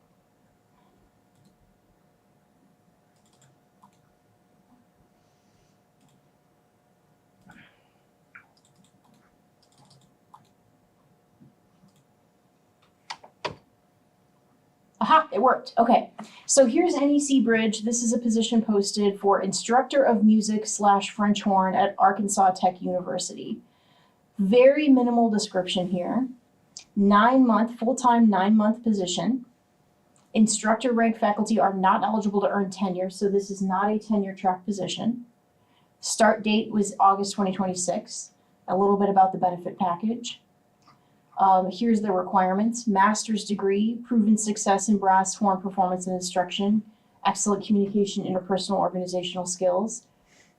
Aha, it worked. Okay. So here's NEC Bridge. This is a position posted for instructor of music / French horn at Arkansas Tech University. Very minimal description here. 9-month, full-time 9-month position. Instructor rank faculty are not eligible to earn tenure, so this is not a tenure track position. Start date was August 2026. A little bit about the benefit package. Here's the requirements: master's degree, proven success in brass horn performance and instruction, excellent communication, interpersonal organizational skills,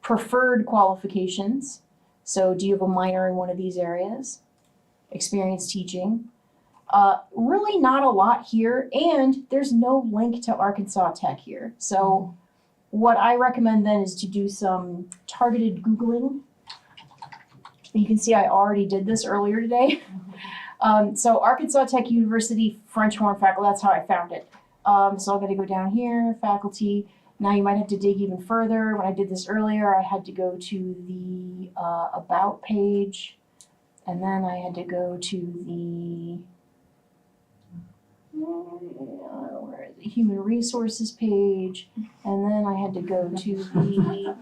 preferred qualifications. So do you have a minor in one of these areas? Experience teaching. Really not a lot here, and there's no link to Arkansas Tech here. So what I recommend then is to do some targeted Googling. You can see I already did this earlier today. So Arkansas Tech University French horn faculty, that's how I found it. So I'm gonna go down here, faculty. Now you might have to dig even further. When I did this earlier, I had to go to the about page, and then I had to go to the where is it? Human resources page, and then I had to go to the,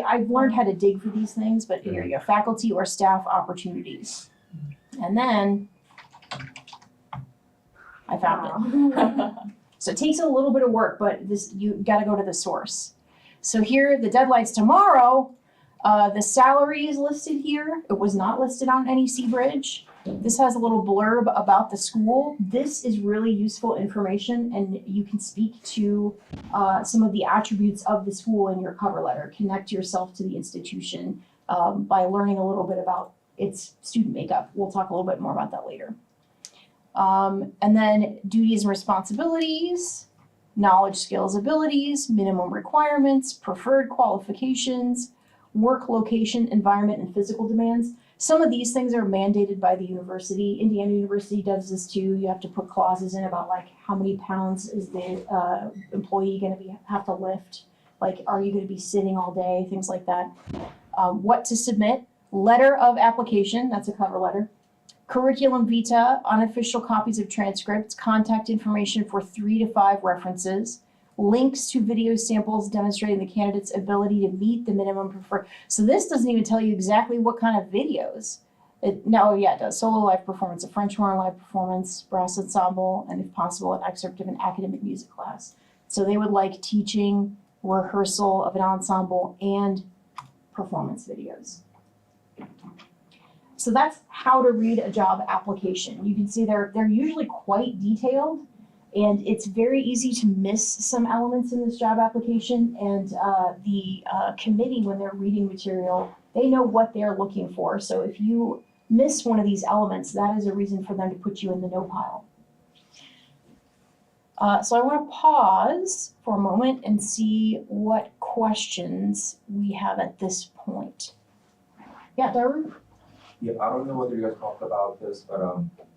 I've learned how to dig for these things, but here you go, faculty or staff opportunities. And then I found it. So it takes a little bit of work, but you gotta go to the source. So here, the deadline's tomorrow. The salary is listed here. It was not listed on NEC Bridge. This has a little blurb about the school. This is really useful information, and you can speak to some of the attributes of the school in your cover letter. Connect yourself to the institution by learning a little bit about its student makeup. We'll talk a little bit more about that later. And then duties and responsibilities. knowledge, skills, abilities, minimum requirements, preferred qualifications, work location, environment, and physical demands. Some of these things are mandated by the university. Indiana University does this too. You have to put clauses in about like how many pounds is the employee going to have to lift. Like, are you going to be sitting all day? Things like that. What to submit. Letter of application, that's a cover letter. Curriculum vitae, unofficial copies of transcripts, contact information for 3 to 5 references, links to video samples demonstrating the candidate's ability to meet the minimum preferred. So this doesn't even tell you exactly what kind of videos. It does. Solo live performance, a French horn live performance, brass ensemble, and if possible, an excerpt of an academic music class. So they would like teaching, rehearsal of an ensemble, and performance videos. So that's how to read a job application. You can see they're usually quite detailed, and it's very easy to miss some elements in this job application. And the committee, when they're reading material, they know what they're looking for. So if you miss one of these elements, that is a reason for them to put you in the no pile. So I want to pause for a moment and see what questions we have at this point. Yeah, Darwin? Yeah, I don't know whether you guys talked about this, but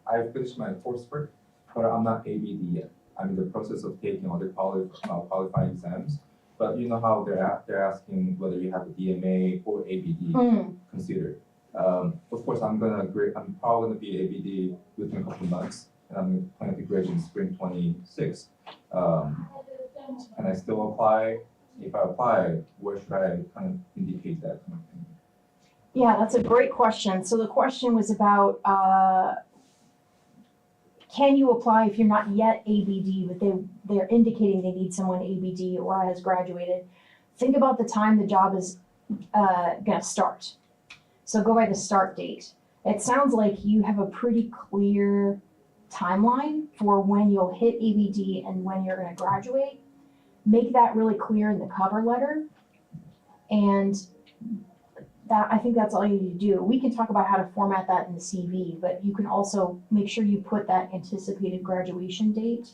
I finished my coursework, but I'm not ABD yet. I'm in the process of taking all the qualifying exams. But you know how they're asking whether you have a DMA or ABD considered. Of course, I'm probably gonna be ABD within a couple of months, and I'm planning to graduate in spring 26. Can I still apply? If I apply, where should I kind of indicate that kind of thing? Yeah, that's a great question. So the question was about, can you apply if you're not yet ABD, but they're indicating they need someone ABD or has graduated? Think about the time the job is gonna start. So go by the start date. It sounds like you have a pretty clear timeline for when you'll hit ABD and when you're gonna graduate. Make that really clear in the cover letter. And I think that's all you need to do. We can talk about how to format that in the CV, but you can also make sure you put that anticipated graduation date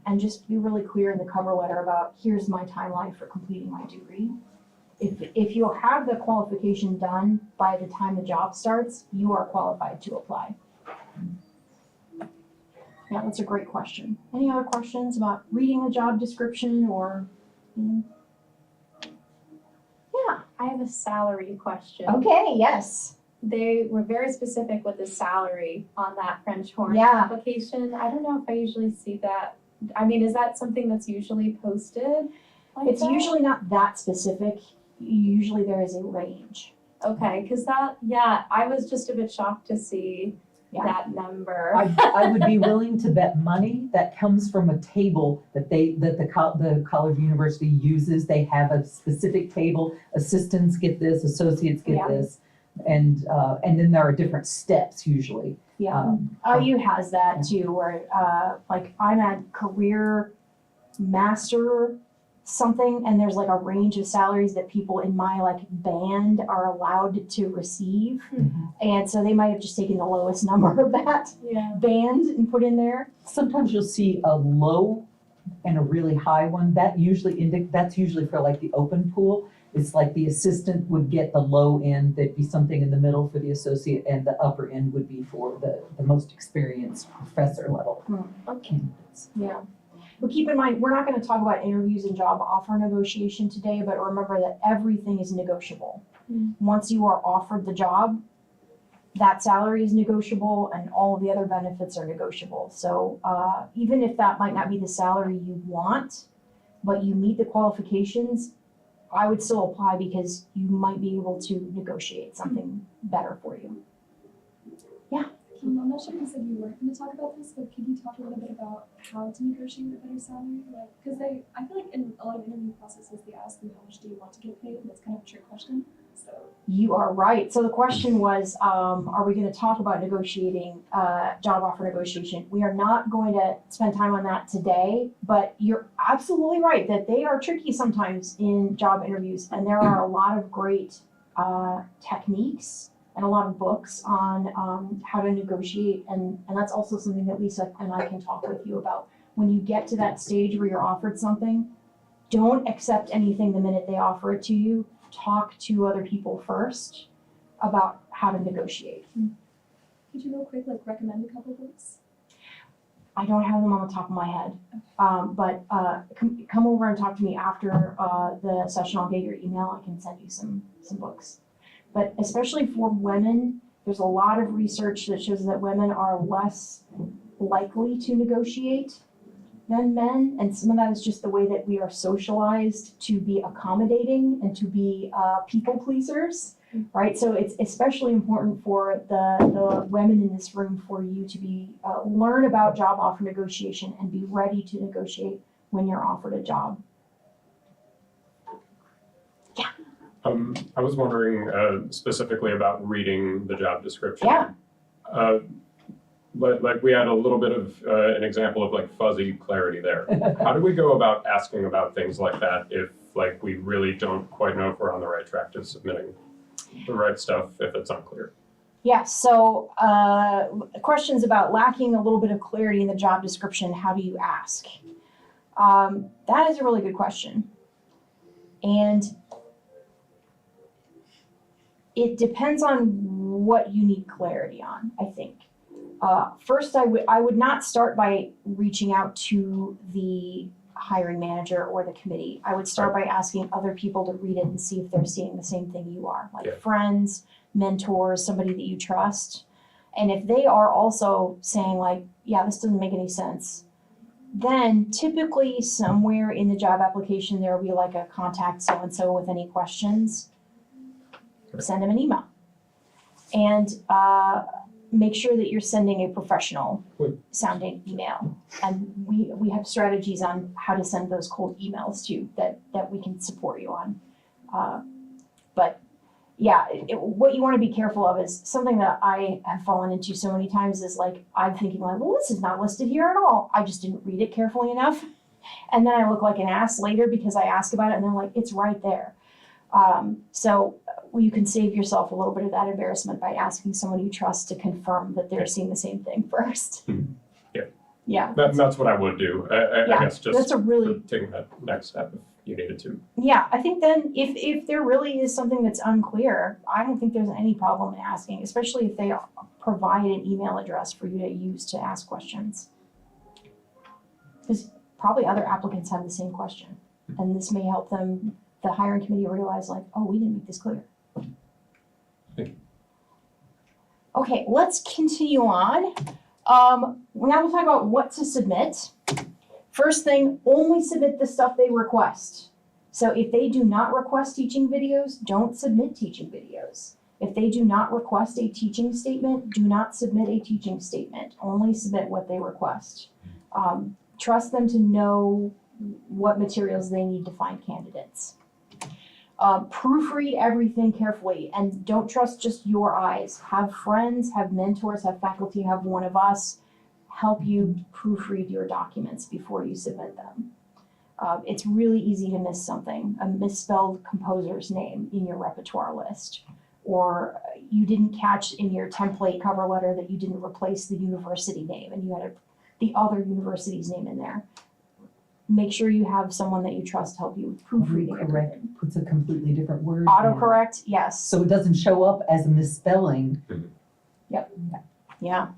and just be really clear in the cover letter about here's my timeline for completing my degree. If you'll have the qualification done by the time the job starts, you are qualified to apply. Yeah, that's a great question. Any other questions about reading the job description or? Yeah. I have a salary question. Okay, yes. They were very specific with the salary on that French horn Yeah. application. I don't know if I usually see that. I mean, is that something that's usually posted? Like It's that? usually not that specific. Usually there is a range. Okay, because I was just a bit shocked to see that number. I would be willing to bet money that comes from a table that the college university uses. They have a specific table. Assistants get this, associates get Yeah. this, and then there are different steps usually. Yeah. OU has that too, where like I'm at career master something, and there's like a range of salaries that people in my like band are allowed to receive. And so they might have just taken the lowest number of that band and put in there. Sometimes you'll see a low and a really high one. That's usually for like the open pool. It's like the assistant would get the low end, there'd be something in the middle for the associate, and the upper end would be for the most experienced professor level candidates. Yeah. But keep in mind, we're not going to talk about interviews and job offer negotiation today, but remember that everything is negotiable. Once you are offered the job, that salary is negotiable and all of the other benefits are negotiable. So even if that might not be the salary you want, but you meet the qualifications, I would still apply because you might be able to negotiate something better for you. I'm not sure if you said you weren't going to talk about this, but could you talk a little bit about how to negotiate a better salary? Like, because I feel like in a lot of interview processes, they ask them how much do you want to get paid, and that's kind of a trick question. So You are right. So the question was, are we going to talk about negotiating, job offer negotiation? We are not going to spend time on that today, but you're absolutely right that they are tricky sometimes in job interviews, and there are a lot of great techniques and a lot of books on how to negotiate, and that's also something that Lisa and I can talk with you about. when you get to that stage where you're offered something, don't accept anything the minute they offer it to you. Talk to other people first about how to negotiate. Could you real quick like recommend a couple books? I don't have them on the top of my head, but come over and talk to me after the session. I'll get your email. I can send you some books. But especially for women, there's a lot of research that shows that women are less likely to negotiate than men, and some of that is just the way that we are socialized to be accommodating and to be people pleasers, right? So it's especially important for the women in this room for you to be learn about job offer negotiation and be ready to negotiate when you're offered a job. I was wondering specifically about reading the job description. Yeah. Like we had a little bit of an example of like fuzzy clarity there. How do we go about asking about things like that if like we really don't quite know if we're on the right track to submitting the right stuff if it's unclear? Yeah, so questions about lacking a little bit of clarity in the job description, how do you ask? That is a really good question. And it depends on what you need clarity on, I think. First, I would not start by reaching out to the hiring manager or the committee. I would start by asking other people to read it and see if they're seeing the same thing you are, like friends, mentors, somebody that you trust. And if they are also saying like, yeah, this doesn't make any sense, then typically somewhere in the job application, there will be like a contact so-and-so with any questions. Send them an email. And make sure that you're sending a professional sounding email. And we have strategies on how to send those cold emails too that we can support you on. But yeah, what you want to be careful of is something that I have fallen into so many times is like, I'm thinking like, well, this is not listed here at all. I just didn't read it carefully enough. And then I look like an ass later because I ask about it and they're like, it's right there. So you can save yourself a little bit of that embarrassment by asking someone you trust to confirm that they're seeing the same thing first. Yeah. Yeah. That's what I would do. I guess just that's a really taking that next step if you needed to. Yeah, I think then if there really is something that's unclear, I don't think there's any problem in asking, especially if they provide an email address for you to use to ask questions. Because probably other applicants have the same question, and this may help them, the hiring committee, realize like, oh, we didn't make this clear. Thank you. Okay, let's continue on. Now we'll talk about what to submit. First thing, only submit the stuff they request. So if they do not request teaching videos, don't submit teaching videos. If they do not request a teaching statement, do not submit a teaching statement. Only submit what they request. Trust them to know what materials they need to find candidates. Proofread everything carefully and don't trust just your eyes. Have friends, have mentors, have faculty, have one of us help you proofread your documents before you submit them. It's really easy to miss something, a misspelled composer's name in your repertoire list, or you didn't catch in your template cover letter that you didn't replace the university name and you had the other university's name in there. Make sure you have someone that you trust help you with proofreading. Correct, puts a completely different word. Autocorrect, yes. So it doesn't show up as a misspelling. Yep, yeah.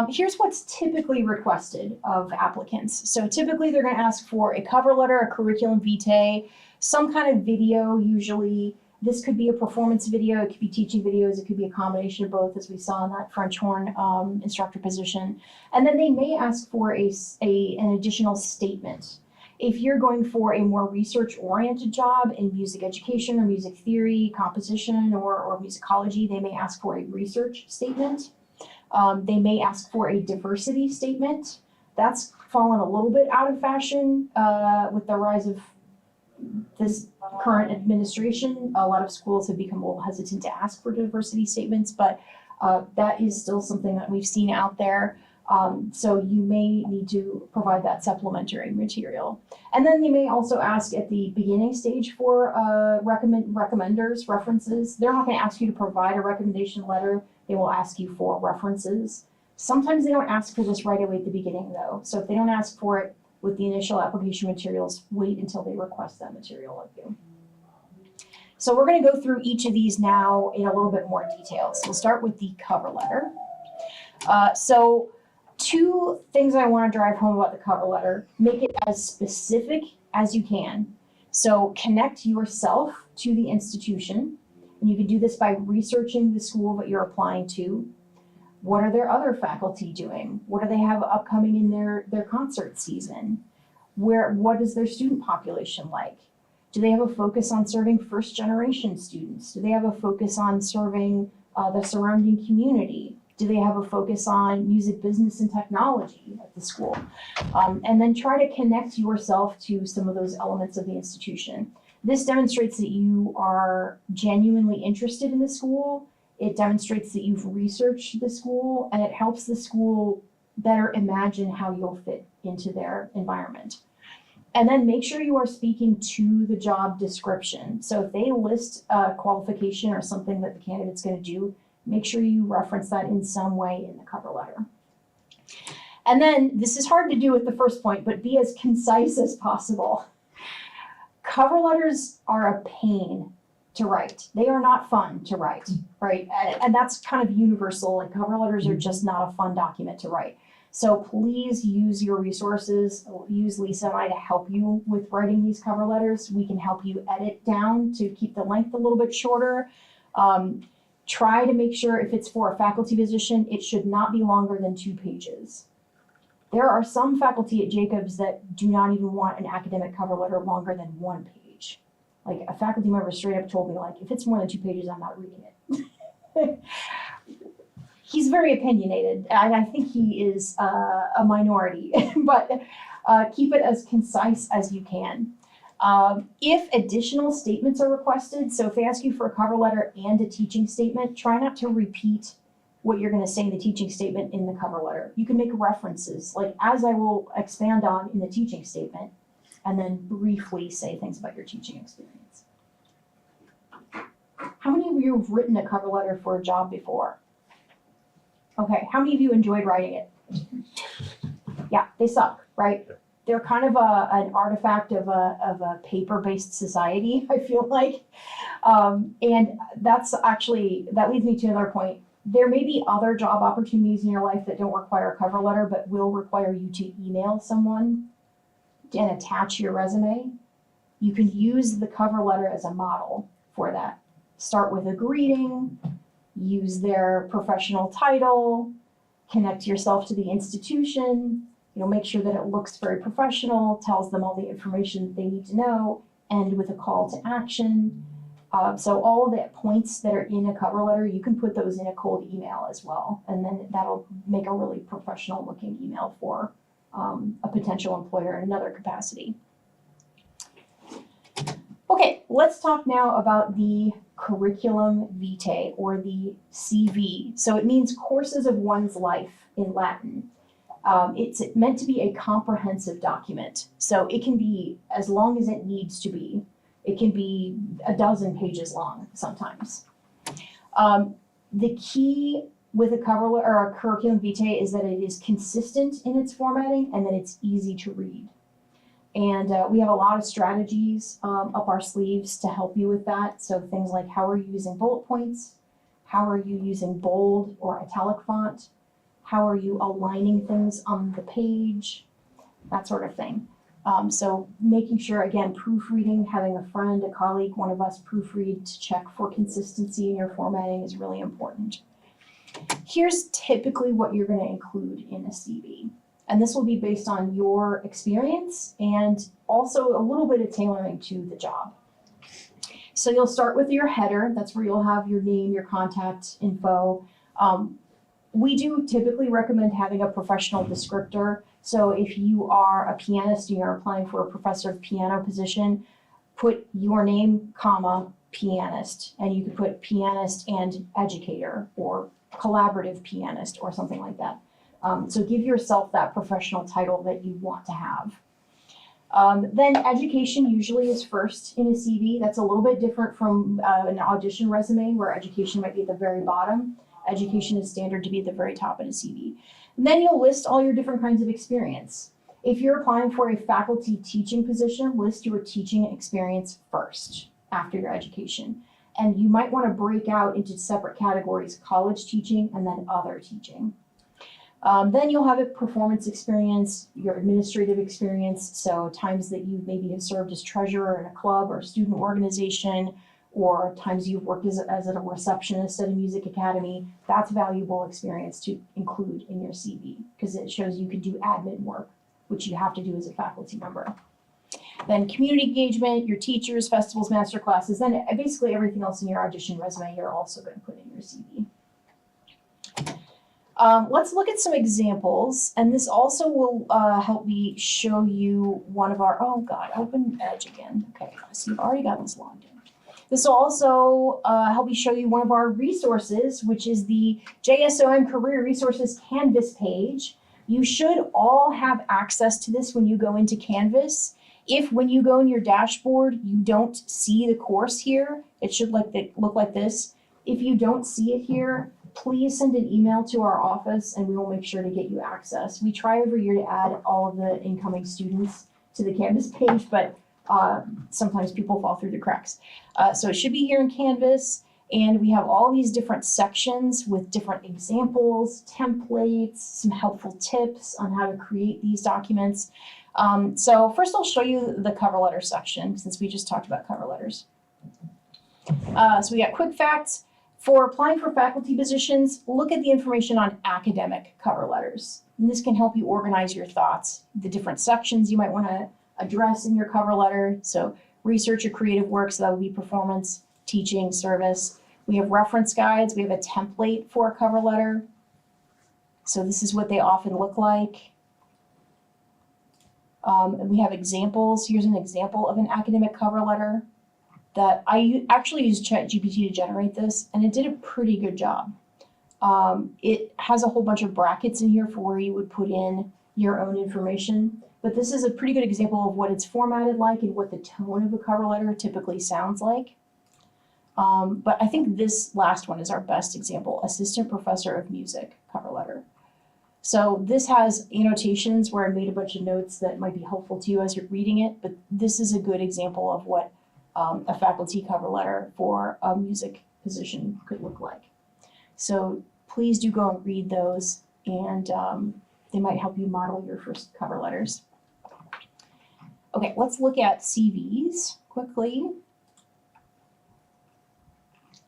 Here's what's typically requested of applicants. So typically they're gonna ask for a cover letter, a curriculum vitae, some kind of video usually. This could be a performance video, it could be teaching videos, it could be a combination of both as we saw in that French horn instructor position. And then they may ask for an additional statement. If you're going for a more research-oriented job in music education or music theory, composition, or musicology, they may ask for a research statement. They may ask for a diversity statement. That's fallen a little bit out of fashion with the rise of this current administration. A lot of schools have become a little hesitant to ask for diversity statements, but that is still something that we've seen out there. So you may need to provide that supplementary material. And then they may also ask at the beginning stage for recommenders, references. They're not going to ask you to provide a recommendation letter. They will ask you for references. Sometimes they don't ask for this right away at the beginning though. So if they don't ask for it with the initial application materials, wait until they request that material of you. So we're gonna go through each of these now in a little bit more detail. So we'll start with the cover letter. So two things I wanna drive home about the cover letter: make it as specific as you can. So connect yourself to the institution, and you can do this by researching the school that you're applying to. What are their other faculty doing? What do they have upcoming in their concert season? What is their student population like? Do they have a focus on serving first generation students? Do they have a focus on serving the surrounding community? Do they have a focus on music, business, and technology at the school? And then try to connect yourself to some of those elements of the institution. This demonstrates that you are genuinely interested in the school. It demonstrates that you've researched the school, and it helps the school better imagine how you'll fit into their environment. And then make sure you are speaking to the job description. So if they list a qualification or something that the candidate's going to do, make sure you reference that in some way in the cover letter. And then, this is hard to do at the first point, but be as concise as possible. Cover letters are a pain to write. They are not fun to write, right? And that's kind of universal. Like, cover letters are just not a fun document to write. So please use your resources. Use Lisa and I to help you with writing these cover letters. We can help you edit down to keep the length a little bit shorter. Try to make sure, if it's for a faculty position, it should not be longer than 2 pages. There are some faculty at Jacobs that do not even want an academic cover letter longer than 1 page. Like, a faculty member straight up told me, like, if it's more than 2 pages, I'm not reading it. He's very opinionated, and I think he is a minority, but keep it as concise as you can. If additional statements are requested, so if they ask you for a cover letter and a teaching statement, try not to repeat what you're going to say in the teaching statement in the cover letter. You can make references, like, as I will expand on in the teaching statement, and then briefly say things about your teaching experience. How many of you have written a cover letter for a job before? Okay, how many of you enjoyed writing it? Yeah, they suck, right? They're kind of an artifact of a paper-based society, I feel like. And that leads me to another point. There may be other job opportunities in your life that don't require a cover letter, but will require you to email someone and attach your resume. You can use the cover letter as a model for that. Start with a greeting, use their professional title, connect yourself to the institution, make sure that it looks very professional, tells them all the information they need to know, end with a call to action. So all of the points that are in a cover letter, you can put those in a cold email as well. And then that'll make a really professional looking email for a potential employer in another capacity. Okay, let's talk now about the curriculum vitae, or the CV. So it means courses of one's life in Latin. It's meant to be a comprehensive document. So it can be as long as it needs to be. It can be 12 pages long sometimes. The key with a cover letter or a curriculum vitae is that it is consistent in its formatting and that it's easy to read. And we have a lot of strategies up our sleeves to help you with that. So things like, how are you using bullet points? How are you using bold or italic font? How are you aligning things on the page? That sort of thing. So making sure, again, proofreading, having a friend, a colleague, one of us proofread to check for consistency in your formatting is really important. Here's typically what you're going to include in a CV. And this will be based on your experience and also a little bit of tailoring to the job. So you'll start with your header. That's where you'll have your name, your contact info. We do typically recommend having a professional descriptor. So if you are a pianist and you're applying for a professor of piano position, put your name, comma, pianist. And you could put pianist and educator, or collaborative pianist, or something like that. So give yourself that professional title that you want to have. Then education usually is first in a CV. That's a little bit different from an audition resume, where education might be at the very bottom. education is standard to be at the very top of the CV. And then you'll list all your different kinds of experience. If you're applying for a faculty teaching position, list your teaching experience first after your education. And you might want to break out into separate categories, college teaching and then other teaching. Then you'll have a performance experience, your administrative experience, so times that you maybe have served as treasurer in a club or student organization, or times you've worked as a receptionist at a music academy. That's valuable experience to include in your CV because it shows you can do admin work, which you have to do as a faculty member. Then community engagement, your teachers, festivals, master classes, then basically everything else in your audition resume you're also going to put in your CV. Let's look at some examples, and this also will help me show you one of our, oh God, open Edge again. Okay, so you've already got this logged in. This will also help me show you one of our resources, which is the JSOM Career Resources Canvas page. You should all have access to this when you go into Canvas. If when you go in your dashboard, you don't see the course here, it should look like this. If you don't see it here, please send an email to our office and we will make sure to get you access. We try every year to add all of the incoming students to the Canvas page, but sometimes people fall through the cracks. So it should be here in Canvas, and we have all these different sections with different examples, templates, some helpful tips on how to create these documents. So first I'll show you the cover letter section since we just talked about cover letters. So we got quick facts. For applying for faculty positions, look at the information on academic cover letters. And this can help you organize your thoughts, the different sections you might want to address in your cover letter. So research or creative work, so that would be performance, teaching, service. We have reference guides. We have a template for a cover letter. So this is what they often look like. And we have examples. Here's an example of an academic cover letter that I actually used ChatGPT to generate this, and it did a pretty good job. It has a whole bunch of brackets in here for where you would put in your own information, but this is a pretty good example of what it's formatted like and what the tone of a cover letter typically sounds like. But I think this last one is our best example, Assistant Professor of Music cover letter. So this has annotations where I made a bunch of notes that might be helpful to you as you're reading it, but this is a good example of what a faculty cover letter for a music position could look like. So please do go and read those, and they might help you model your first cover letters. Okay, let's look at CVs quickly.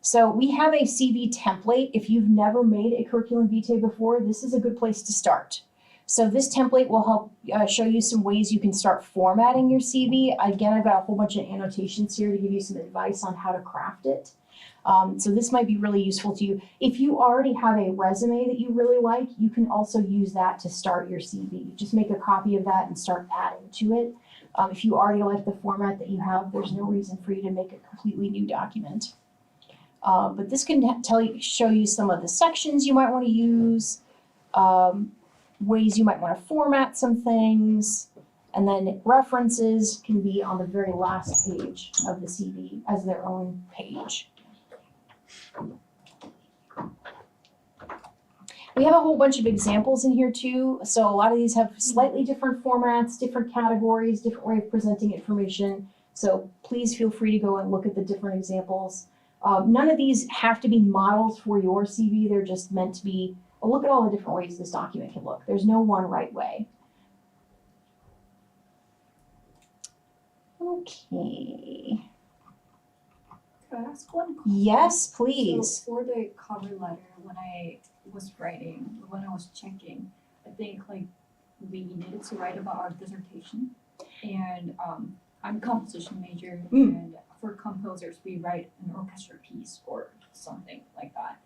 So we have a CV template. If you've never made a curriculum vitae before, this is a good place to start. So this template will help show you some ways you can start formatting your CV. Again, I've got a whole bunch of annotations here to give you some advice on how to craft it. So this might be really useful to you. If you already have a resume that you really like, you can also use that to start your CV. Just make a copy of that and start adding to it. If you already like the format that you have, there's no reason for you to make a completely new document. But this can show you some of the sections you might want to use, ways you might want to format some things, and then references can be on the very last page of the CV as their own page. We have a whole bunch of examples in here too. So a lot of these have slightly different formats, different categories, different way of presenting information. So please feel free to go and look at the different examples. None of these have to be models for your CV. They're just meant to be, look at all the different ways this document can look. There's no one right way. Okay. Could I ask one question? Yes, please. So for the cover letter, when I was checking, I think like we needed to write about our dissertation, and I'm a composition major, and for composers we write an orchestra piece or something like that.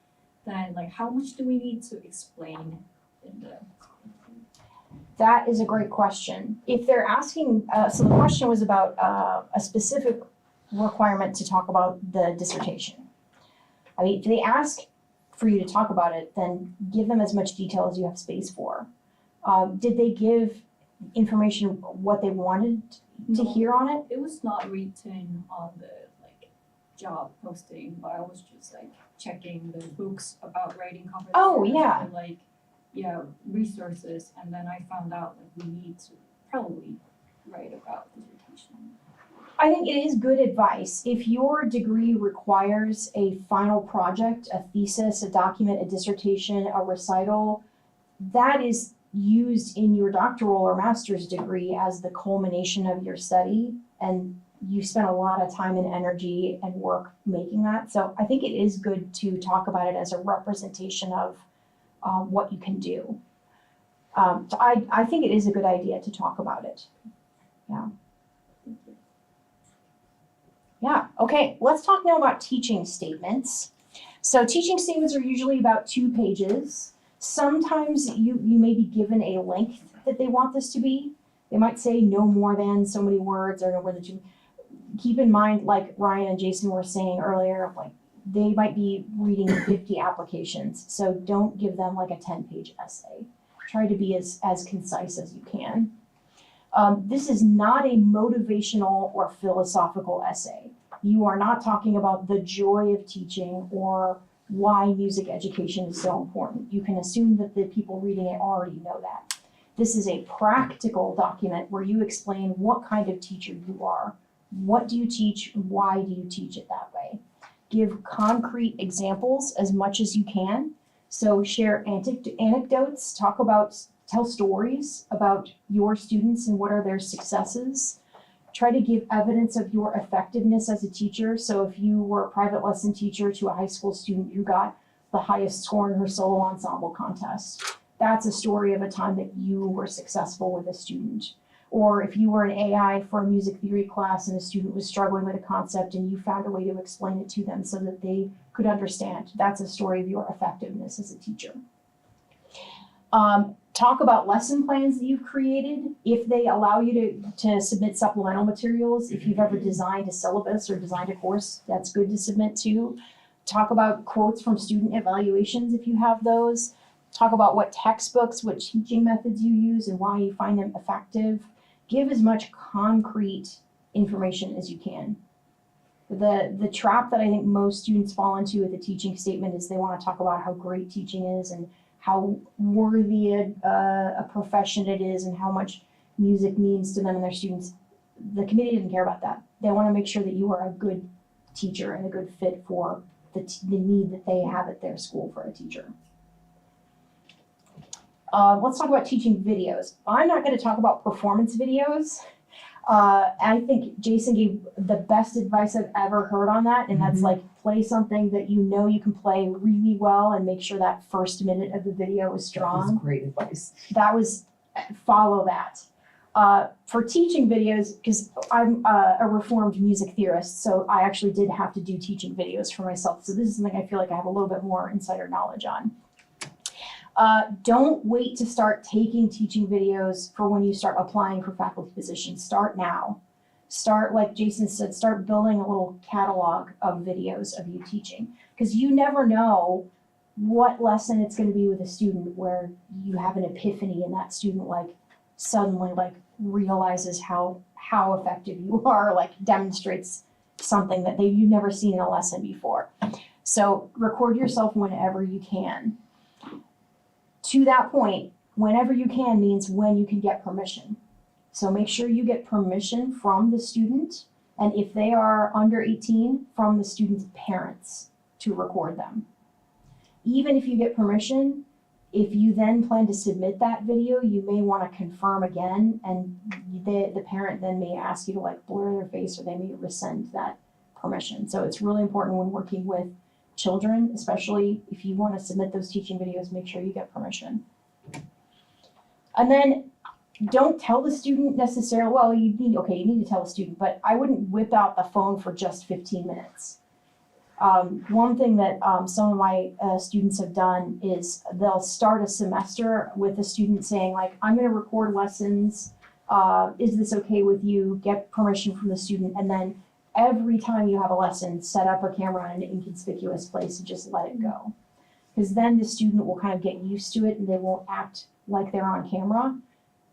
Then like how much do we need to explain in the? That is a great question. If they're asking, so the question was about a specific requirement to talk about the dissertation. I mean, if they ask for you to talk about it, then give them as much detail as you have space for. Did they give information what they wanted to hear on it? It was not written on the like job posting, but I was just like checking the books about writing conferences. Oh, yeah. And like, yeah, resources, and then I found out like we need to probably write about dissertation. I think it is good advice. If your degree requires a final project, a thesis, a document, a dissertation, a recital, that is used in your doctoral or master's degree as the culmination of your study, and you spent a lot of time and energy and work making that. So I think it is good to talk about it as a representation of what you can do. So I think it is a good idea to talk about it. Yeah. Yeah, okay, let's talk now about teaching statements. So teaching statements are usually about 2 pages. Sometimes you may be given a length that they want this to be. They might say no more than so many words or no more than 2. Keep in mind, like Ryan and Jason were saying earlier, like they might be reading 50 applications. So don't give them like a 10-page essay. Try to be as concise as you can. This is not a motivational or philosophical essay. You are not talking about the joy of teaching or why music education is so important. You can assume that the people reading it already know that. This is a practical document where you explain what kind of teacher you are. What do you teach? Why do you teach it that way? Give concrete examples as much as you can. So share anecdotes, tell stories about your students and what are their successes. Try to give evidence of your effectiveness as a teacher. So if you were a private lesson teacher to a high school student who got the highest score in her solo ensemble contest, that's a story of a time that you were successful with a student. Or if you were an AI for a music theory class and a student was struggling with a concept and you found a way to explain it to them so that they could understand, that's a story of your effectiveness as a teacher. Talk about lesson plans that you've created. If they allow you to submit supplemental materials, if you've ever designed a syllabus or designed a course, that's good to submit to. Talk about quotes from student evaluations if you have those. Talk about what textbooks, what teaching methods you use and why you find them effective. Give as much concrete information as you can. The trap that I think most students fall into with the teaching statement is they want to talk about how great teaching is and how worthy a profession it is and how much music means to them and their students. The committee didn't care about that. They want to make sure that you are a good teacher and a good fit for the need that they have at their school for a teacher. Let's talk about teaching videos. I'm not going to talk about performance videos. I think Jason gave the best advice I've ever heard on that, and that's like play something that you know you can play really well and make sure that first minute of the video is strong. That was great advice. Follow that. For teaching videos, because I'm a reformed music theorist, so I actually did have to do teaching videos for myself. So this is something I feel like I have a little bit more insider knowledge on. Don't wait to start taking teaching videos for when you start applying for faculty positions. Start now. Start, like Jason said, start building a little catalog of videos of you teaching. Because you never know what lesson it's going to be with a student where you have an epiphany and that student like suddenly like realizes how effective you are, like demonstrates something that you've never seen in a lesson before. So record yourself whenever you can. To that point, whenever you can means when you can get permission. So make sure you get permission from the student, and if they are under 18, from the student's parents to record them. Even if you get permission, if you then plan to submit that video, you may want to confirm again, and the parent then may ask you to like blur their face or they may rescind that permission. So it's really important when working with children, especially if you want to submit those teaching videos, make sure you get permission. And then don't tell the student necessarily, well, you need to tell the student, but I wouldn't whip out the phone for just 15 minutes. One thing that some of my students have done is they'll start a semester with a student saying like, I'm going to record lessons. Is this okay with you? Get permission from the student. And then every time you have a lesson, set up a camera in an inconspicuous place and just let it go. Because then the student will kind of get used to it and they won't act like they're on camera.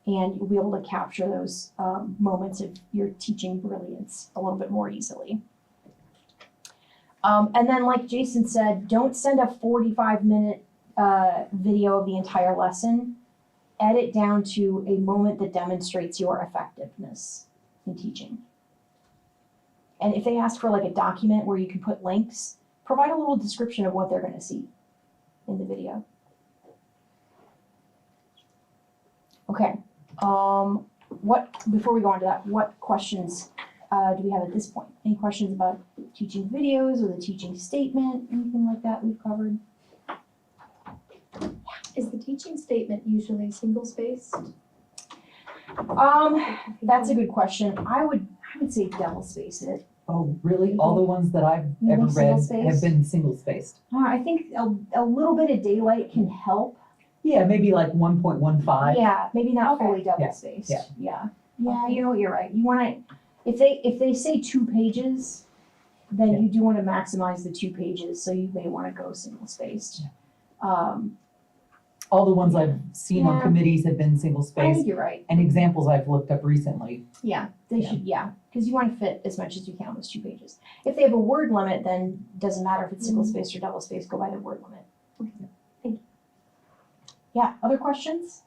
And you'll be able to capture those moments of your teaching brilliance a little bit more easily. And then like Jason said, don't send a 45-minute video of the entire lesson. Edit down to a moment that demonstrates your effectiveness in teaching. And if they ask for like a document where you can put links, provide a little description of what they're going to see in the video. Okay. Before we go on to that, what questions do we have at this point? Any questions about teaching videos or the teaching statement, anything like that we've covered? Is the teaching statement usually single-spaced? That's a good question. I would say double space it. Oh, really? All the ones that I've You ever think read single-spaced? have been single-spaced. I think a little bit of daylight can help. Yeah, maybe like 1.15. Yeah, maybe not Okay. fully double Yeah, spaced. yeah. Yeah, you know, you're right. You want to, if they say 2 pages, then Yeah. you do want to maximize the 2 pages, so you may want to go single spaced. All the ones I've seen on Yeah. committees have been I think single-spaced. you're right. And examples I've looked up recently. Yeah, they Yeah. should, because you want to fit as much as you can on those 2 pages. If they have a word limit, then it doesn't matter if it's single spaced or double spaced, go by the word limit. Thank you. Yeah, other questions?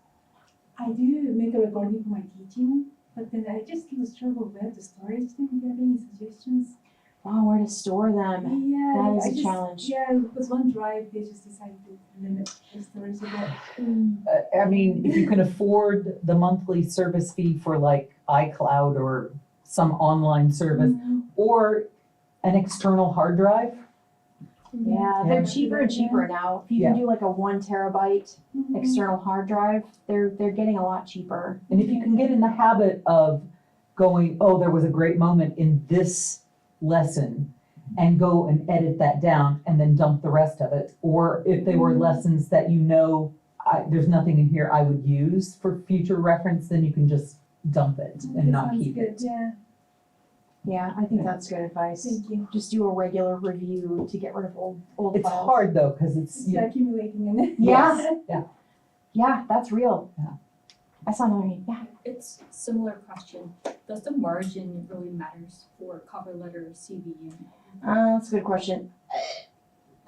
I do make a recording for my teaching, but then I just kind of struggle where to storage them. Do you have any suggestions? Oh, where to store them? Yeah, That is I a just, challenge. Yeah, because OneDrive, they just decided to limit the storage of it. I mean, if you can afford the monthly service fee for like iCloud or some online service, or an external hard drive. Yeah, they're Yeah. cheaper and cheaper now. If you can do like a 1 terabyte external hard drive, they're getting a lot cheaper. And if you can get in the habit of going, oh, there was a great moment in this lesson, and go and edit that down and then dump the rest of it. Or if they were lessons that you know, there's nothing in here I would use for future reference, then you can just dump it and not Sounds keep good, it. Yeah, Yeah, I think that's good advice. thank you. Just do a regular review to get rid of old It's files. hard though, because it's, It's accumulating in it. Yeah. Yeah. Yeah, that's real. Yeah. I saw another one. Yeah. It's similar question. Does the margin really matters for cover letter, CV? That's a good question.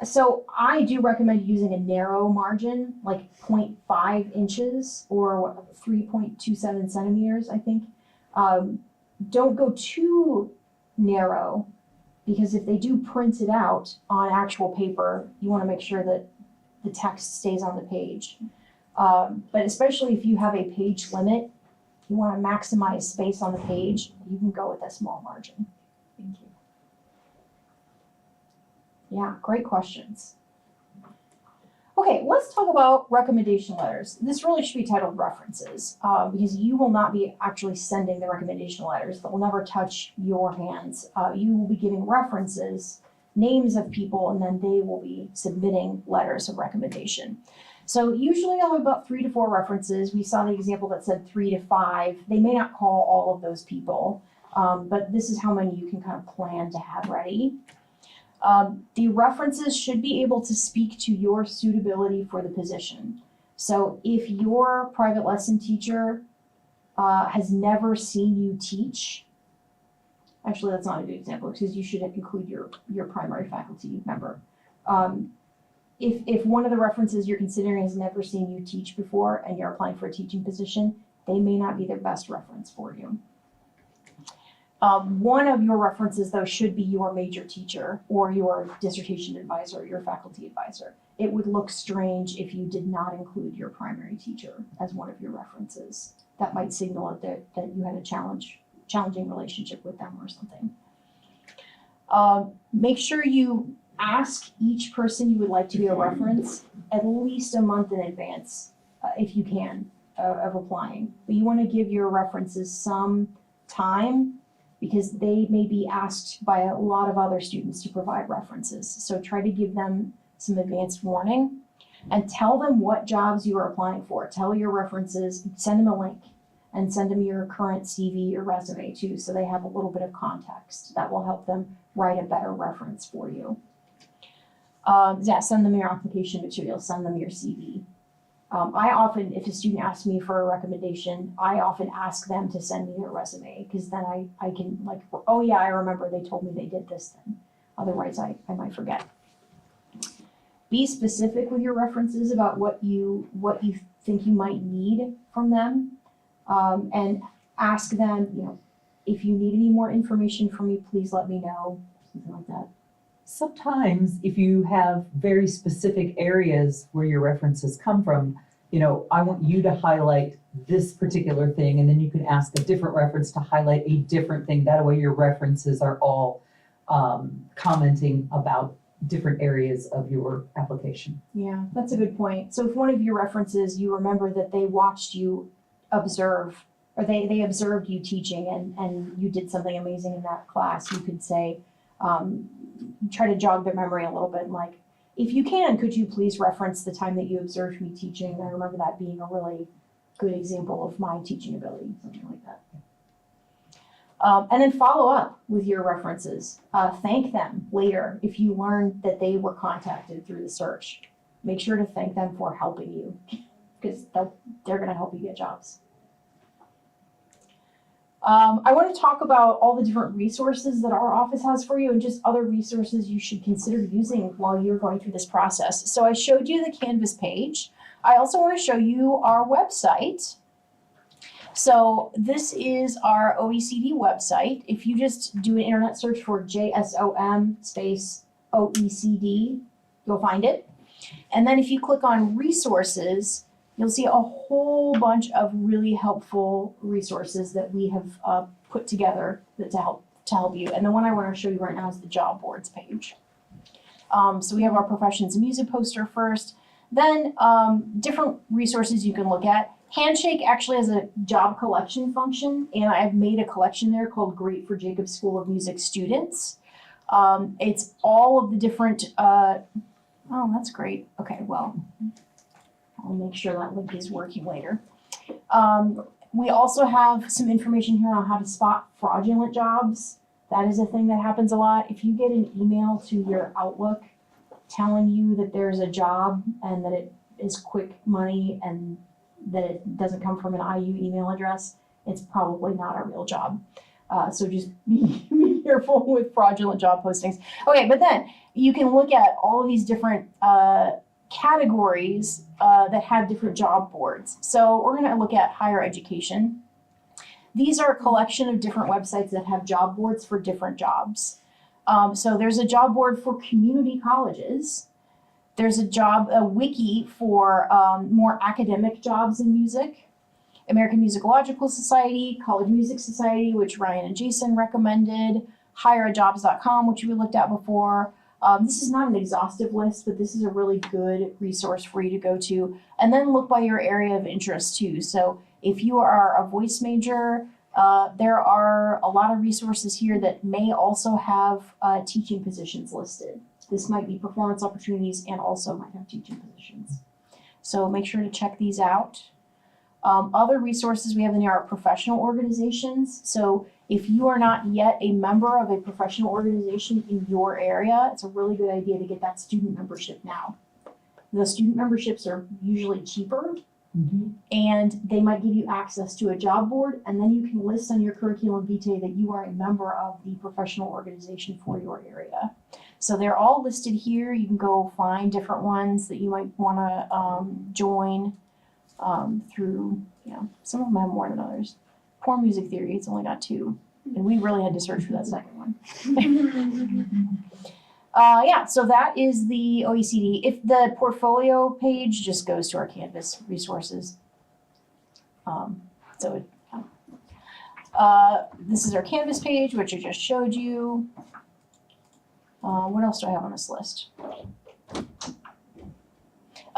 So I do recommend using a narrow margin, like 0.5 inches or 3.27 centimeters, I think. Don't go too narrow, because if they do print it out on actual paper, you want to make sure that the text stays on the page. But especially if you have a page limit, you want to maximize space on the page, you can go with a small margin. Thank you. Yeah, great questions. Okay, let's talk about recommendation letters. This really should be titled references, because you will not be actually sending the recommendation letters. That will never touch your hands. You will be giving references, names of people, and then they will be submitting letters of recommendation. So usually I'll have about 3 to 4 references. We saw the example that said 3 to 5. They may not call all of those people, but this is how many you can kind of plan to have ready. The references should be able to speak to your suitability for the position. So if your private lesson teacher has never seen you teach, actually that's not a good example, because you should include your primary faculty member. If one of the references you're considering has never seen you teach before and you're applying for a teaching position, they may not be the best reference for you. One of your references, though, should be your major teacher or your dissertation advisor, your faculty advisor. It would look strange if you did not include your primary teacher as one of your references. That might signal that you had a challenging relationship with them or something. Make sure you ask each person you would like to be a reference at least a month in advance, if you can, of applying. But you want to give your references some time, because they may be asked by a lot of other students to provide references. So try to give them some advanced warning and tell them what jobs you are applying for. Tell your references, send them a link, and send them your current CV or resume too, so they have a little bit of context. That will help them write a better reference for you. Send them your application material, send them your CV. I often, if a student asks me for a recommendation, I often ask them to send me their resume, because then I can like, oh yeah, I remember they told me they did this then. Otherwise, I might forget. Be specific with your references about what you think you might need from them, and ask them, you know, if you need any more information from me, please let me know, something like that. Sometimes if you have very specific areas where your references come from, you know, I want you to highlight this particular thing, and then you can ask a different reference to highlight a different thing. That way your references are all commenting about different areas of your application. Yeah, that's a good point. So if one of your references, you remember that they watched you observe, or they observed you teaching and you did something amazing in that class, you could say, try to jog their memory a little bit, and like, if you can, could you please reference the time that you observed me teaching? I remember that being a really good example of my teaching ability, something like that. And then follow up with your references. Thank them later if you learn that they were contacted through the search. Make sure to thank them for helping you, because they're going to help you get jobs. I want to talk about all the different resources that our office has for you and just other resources you should consider using while you're going through this process. So I showed you the Canvas page. I also want to show you our website. So this is our O.E.C.D website. If you just do an internet search for JSOM space O.E.C.D, you'll find it. And then if you click on resources, you'll see a whole bunch of really helpful resources that we have put together to help you. And the one I want to show you right now is the job boards page. So we have our professions in music poster first, then different resources you can look at. Handshake actually has a job collection function, and I've made a collection there called Great for Jacobs School of Music Students. It's all of the different, oh, that's great. Okay, well, I'll make sure that link is working later. We also have some information here on how to spot fraudulent jobs. That is a thing that happens a lot. If you get an email to your Outlook telling you that there's a job and that it is quick money and that it doesn't come from an IU email address, it's probably not a real job. So just be careful with fraudulent job postings. Okay, but then you can look at all of these different categories that have different job boards. So we're going to look at higher education. These are a collection of different websites that have job boards for different jobs. So there's a job board for community colleges. There's a wiki for more academic jobs in music. American Musicological Society, College Music Society, which Ryan and Jason recommended, higheradjobs.com, which we looked at before. This is not an exhaustive list, but this is a really good resource for you to go to. And then look by your area of interest too. So if you are a voice major, there are a lot of resources here that may also have teaching positions listed. This might be performance opportunities and also might have teaching positions. So make sure to check these out. Other resources we have in here are professional organizations. So if you are not yet a member of a professional organization in your area, it's a really good idea to get that student membership now. The student memberships are usually cheaper, and they might give you access to a job board, and then you can list on your curriculum vitae that you are a member of the professional organization for your area. So they're all listed here. You can go find different ones that you might want to join through, some of them have more than others. Core Music Theory, it's only got 2, and we really had to search for that second one. So that is the O.E.C.D. If the portfolio page just goes to our Canvas resources. This is our Canvas page, which I just showed you. What else do I have on this list?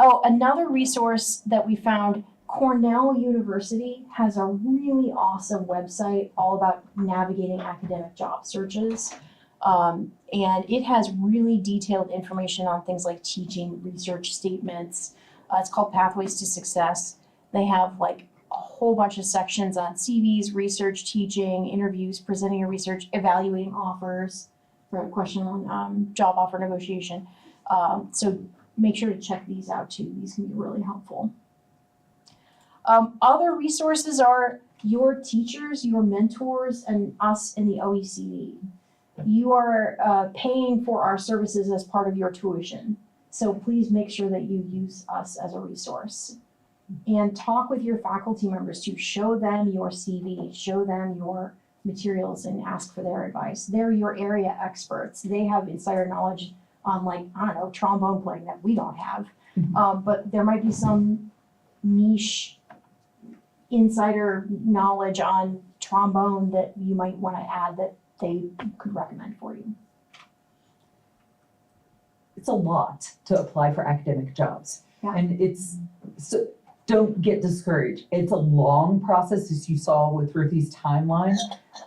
Oh, another resource that we found, Cornell University has a really awesome website all about navigating academic job searches. And it has really detailed information on things like teaching, research statements. It's called Pathways to Success. They have like a whole bunch of sections on CVs, research, teaching, interviews, presenting your research, evaluating offers, for a question on job offer negotiation. So make sure to check these out too. These can be really helpful. Other resources are your teachers, your mentors, and us in the O.E.C.D. you are paying for our services as part of your tuition. So please make sure that you use us as a resource. And talk with your faculty members to show them your CV, show them your materials and ask for their advice. They're your area experts. They have insider knowledge on, like, I don't know, trombone playing that we don't have. But there might be some niche insider knowledge on trombone that you might want to add that they could recommend for you. It's a lot to apply for academic jobs. Yeah. And so don't get discouraged. It's a long process, as you saw with Ruthie's timeline.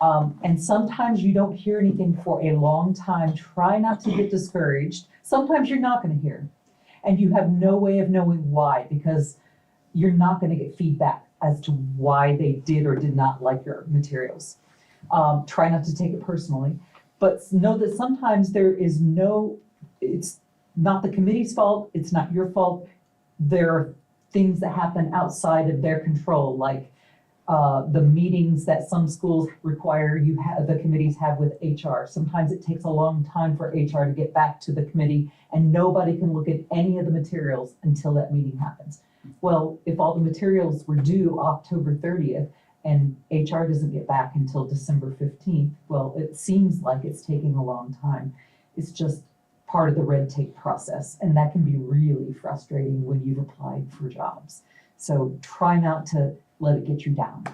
And sometimes you don't hear anything for a long time. Try not to get discouraged. Sometimes you're not going to hear. And you have no way of knowing why, because you're not going to get feedback as to why they did or did not like your materials. Try not to take it personally, but know that sometimes it's not the committee's fault, it's not your fault. There are things that happen outside of their control, like the meetings that some schools require the committees have with HR. Sometimes it takes a long time for HR to get back to the committee, and nobody can look at any of the materials until that meeting happens. Well, if all the materials were due October 30th and HR doesn't get back until December 15th, well, it seems like it's taking a long time. It's just part of the red tape process, and that can be really frustrating when you've applied for jobs. So try not to let it get you down.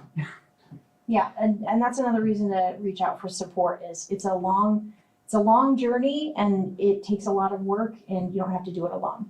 Yeah, and that's another reason to reach out for support. Is it's a long journey and it takes a lot of work, and you don't have to do it alone.